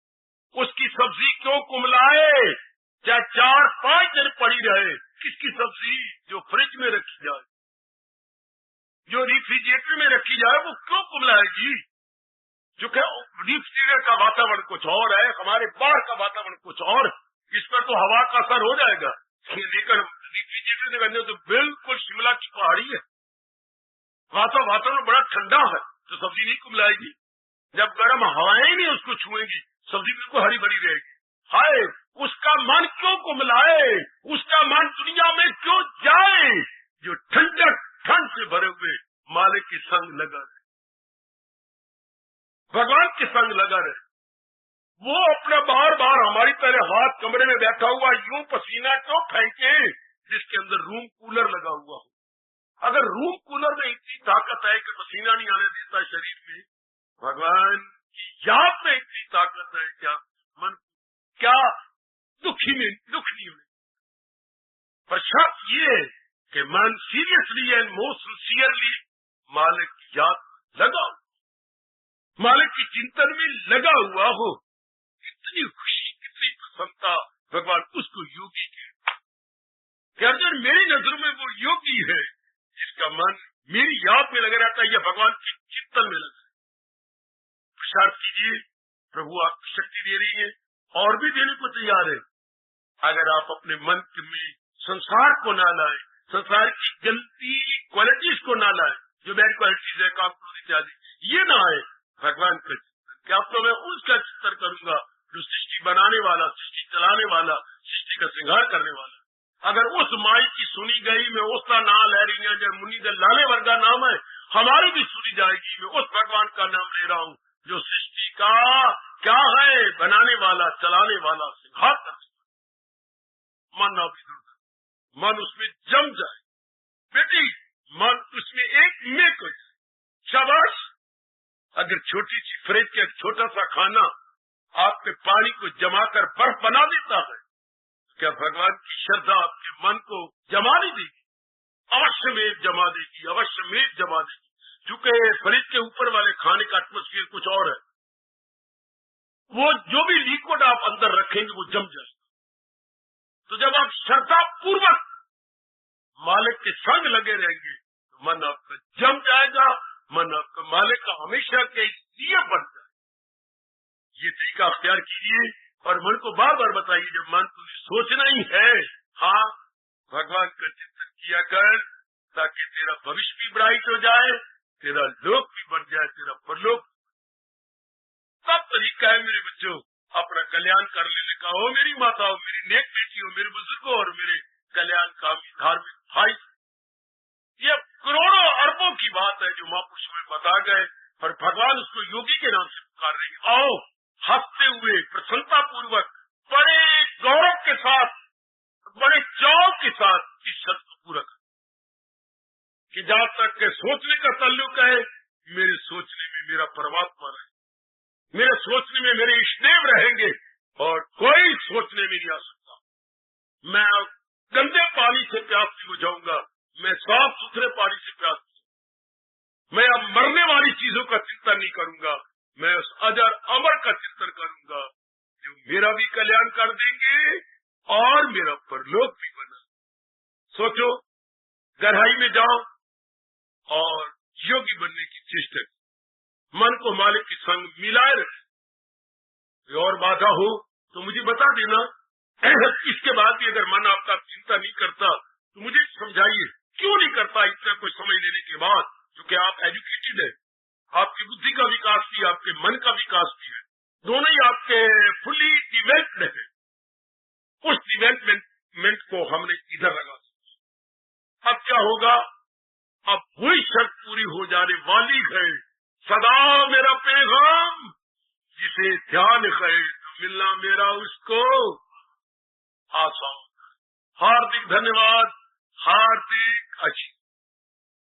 उसकी सब्जी क्यों कुमलाए, चाहे 4-5 दिन पड़ी रहे। किसकी सब्जी, जो फ्रिज में रखी जाए, जो रेफ्रिजरेटर में रखी जाए, वो क्यों कुमलाएगी। क्योंकि रेफ्रिजरेटर का वातावरण कुछ और है, हमारे बाहर का वातावरण कुछ और, इस पर तो हवा का असर हो जाएगा। लेकिन रेफ्रिजरेटर से करने तो बिल्कुल शिमला की पहाड़ी है, वातावरण बड़ा ठंडा है, तो सब्जी नहीं कुमलाएगी। जब गर्म हवाएं नहीं उसको छुएंगी, सब्जी बिल्कुल हरी भरी रहेगी। हाय, उसका मन क्यों कुमलाए, उसका मन दुनिया में क्यों जाए जो ठंडक ठंड से भरे हुए मालिक के संग लगा है। में बैठा हुआ यूं पसीना क्यों फेंके जिसके अंदर रूम कूलर लगा हुआ हो? अगर रूम कूलर में इतनी ताकत है कि पसीना नहीं आने देता शरीर में, भगवान की याद में इतनी ताकत है क्या मन क्या दुख नहीं होने? पर शर्त ये है कि मन सीरियसली एंड मोस्ट सिंसियरली मालिक की याद लगा हो, मालिक की चिंतन में लगा हुआ हो। कितनी खुशी, कितनी प्रसन्नता भगवान उसको योगी के अर्जुन, मेरी नजर में वो योगी है जिसका मन मेरी याद में लगा रहता है या भगवान के चिंतन में लगा। प्रसाद कीजिए, प्रभु आपको शक्ति दे रही है और भी देने को तैयार है। अगर आप अपने मन में संसार को ना लाए, संसार की गलती क्वालिटीज को ना लाए, जो बैड क्वालिटीज है, काम क्रोध इत्यादि, ये ना आए भगवान का चिंतन। क्या अब तो मैं उसका चिंतन करूंगा जो सृष्टि बनाने वाला, सृष्टि चलाने वाला, सृष्टि का श्रृंगार करने वाला। अगर उस माई की सुनी गई, मैं उसका नाम ले रही है, जब मुनि दल लाले वर्गा नाम है, हमारी भी सुनी जाएगी। मैं उस भगवान का नाम ले रहा हूँ जो सृष्टि का क्या है, बनाने वाला, चलाने वाला, श्रृंगार करने वाला। मन ना भी मन उसमें जम जाए बेटी, मन उसमें एक मेक हो जाए, शाबाश। अगर छोटी सी फ्रिज का छोटा सा खाना आपके पानी को जमाकर बर्फ बना देता है, क्या भगवान की श्रद्धा आपके मन को जमा नहीं देगी? अवश्य में जमा देगी, अवश्य में जमा देगी। चूंकि फ्रिज के ऊपर वाले खाने का एटमोस्फियर कुछ और है, वो जो भी लिक्विड आप अंदर रखेंगे वो जम जाएगा। तो जब आप श्रद्धा पूर्वक मालिक के संग लगे रहेंगे तो मन आपका जम जाएगा, मन आपका मालिक का हमेशा के लिए बन जाए। ये तरीका अख्तियार कीजिए और मन को बार बार बताइए, जब मन को सोचना ही है, हाँ भगवान का चिंतन किया कर, ताकि तेरा भविष्य भी ब्राइट हो जाए, तेरा लोक भी बन जाए, तेरा परलोक। सब तरीका है मेरे बच्चों अपना कल्याण कर लेने का। हो मेरी माताओं, मेरी नेक बेटियों, मेरे बुजुर्गों और मेरे कल्याण का धार्मिक भाई, ये करोड़ों अरबों की बात है जो महापुरुष में बता गए और भगवान उसको योगी के नाम से पुकार रही है। आओ हंसते हुए, प्रसन्नता पूर्वक, बड़े गौरव के साथ, बड़े चाव के साथ इस शब्द को पूरा कर कि जहां तक के सोचने का ताल्लुक है, मेरे सोचने में मेरा परमात्मा रहे, मेरे सोचने में मेरे इष्टदेव रहेंगे और कोई सोचने में नहीं आ सकता। मैं गंदे पानी से प्यास नहीं बुझाऊंगा, मैं साफ सुथरे पानी से प्यास बुझाऊंगा। मैं अब मरने वाली चीजों का चिंतन नहीं करूंगा, मैं उस अजर अमर का चिंतन करूंगा जो मेरा भी कल्याण कर देंगे और मेरा परलोक भी बना। सोचो, गहराई में जाओ और योगी बनने की चेष्टा करो। मन को मालिक के संग मिलाए रखें। और बाधा हो तो मुझे बता देना। इसके बाद भी अगर मन आपका चिंता नहीं करता तो मुझे समझाइए क्यों नहीं करता। इतना कुछ समझ लेने के बाद, क्योंकि आप एजुकेटेड है, आपकी बुद्धि का विकास भी, आपके मन का विकास भी है, दोनों ही आपके फुली डिवेल्प्ड है। उस डिवेलपमेंट को हमने इधर लगा। अब क्या होगा? अब वही शर्त पूरी हो जाने वाली है, सदा मेरा पैगाम जिसे ध्यान है तो मिलना मेरा उसको आसान। हार्दिक धन्यवाद, हार्दिक अच्छी।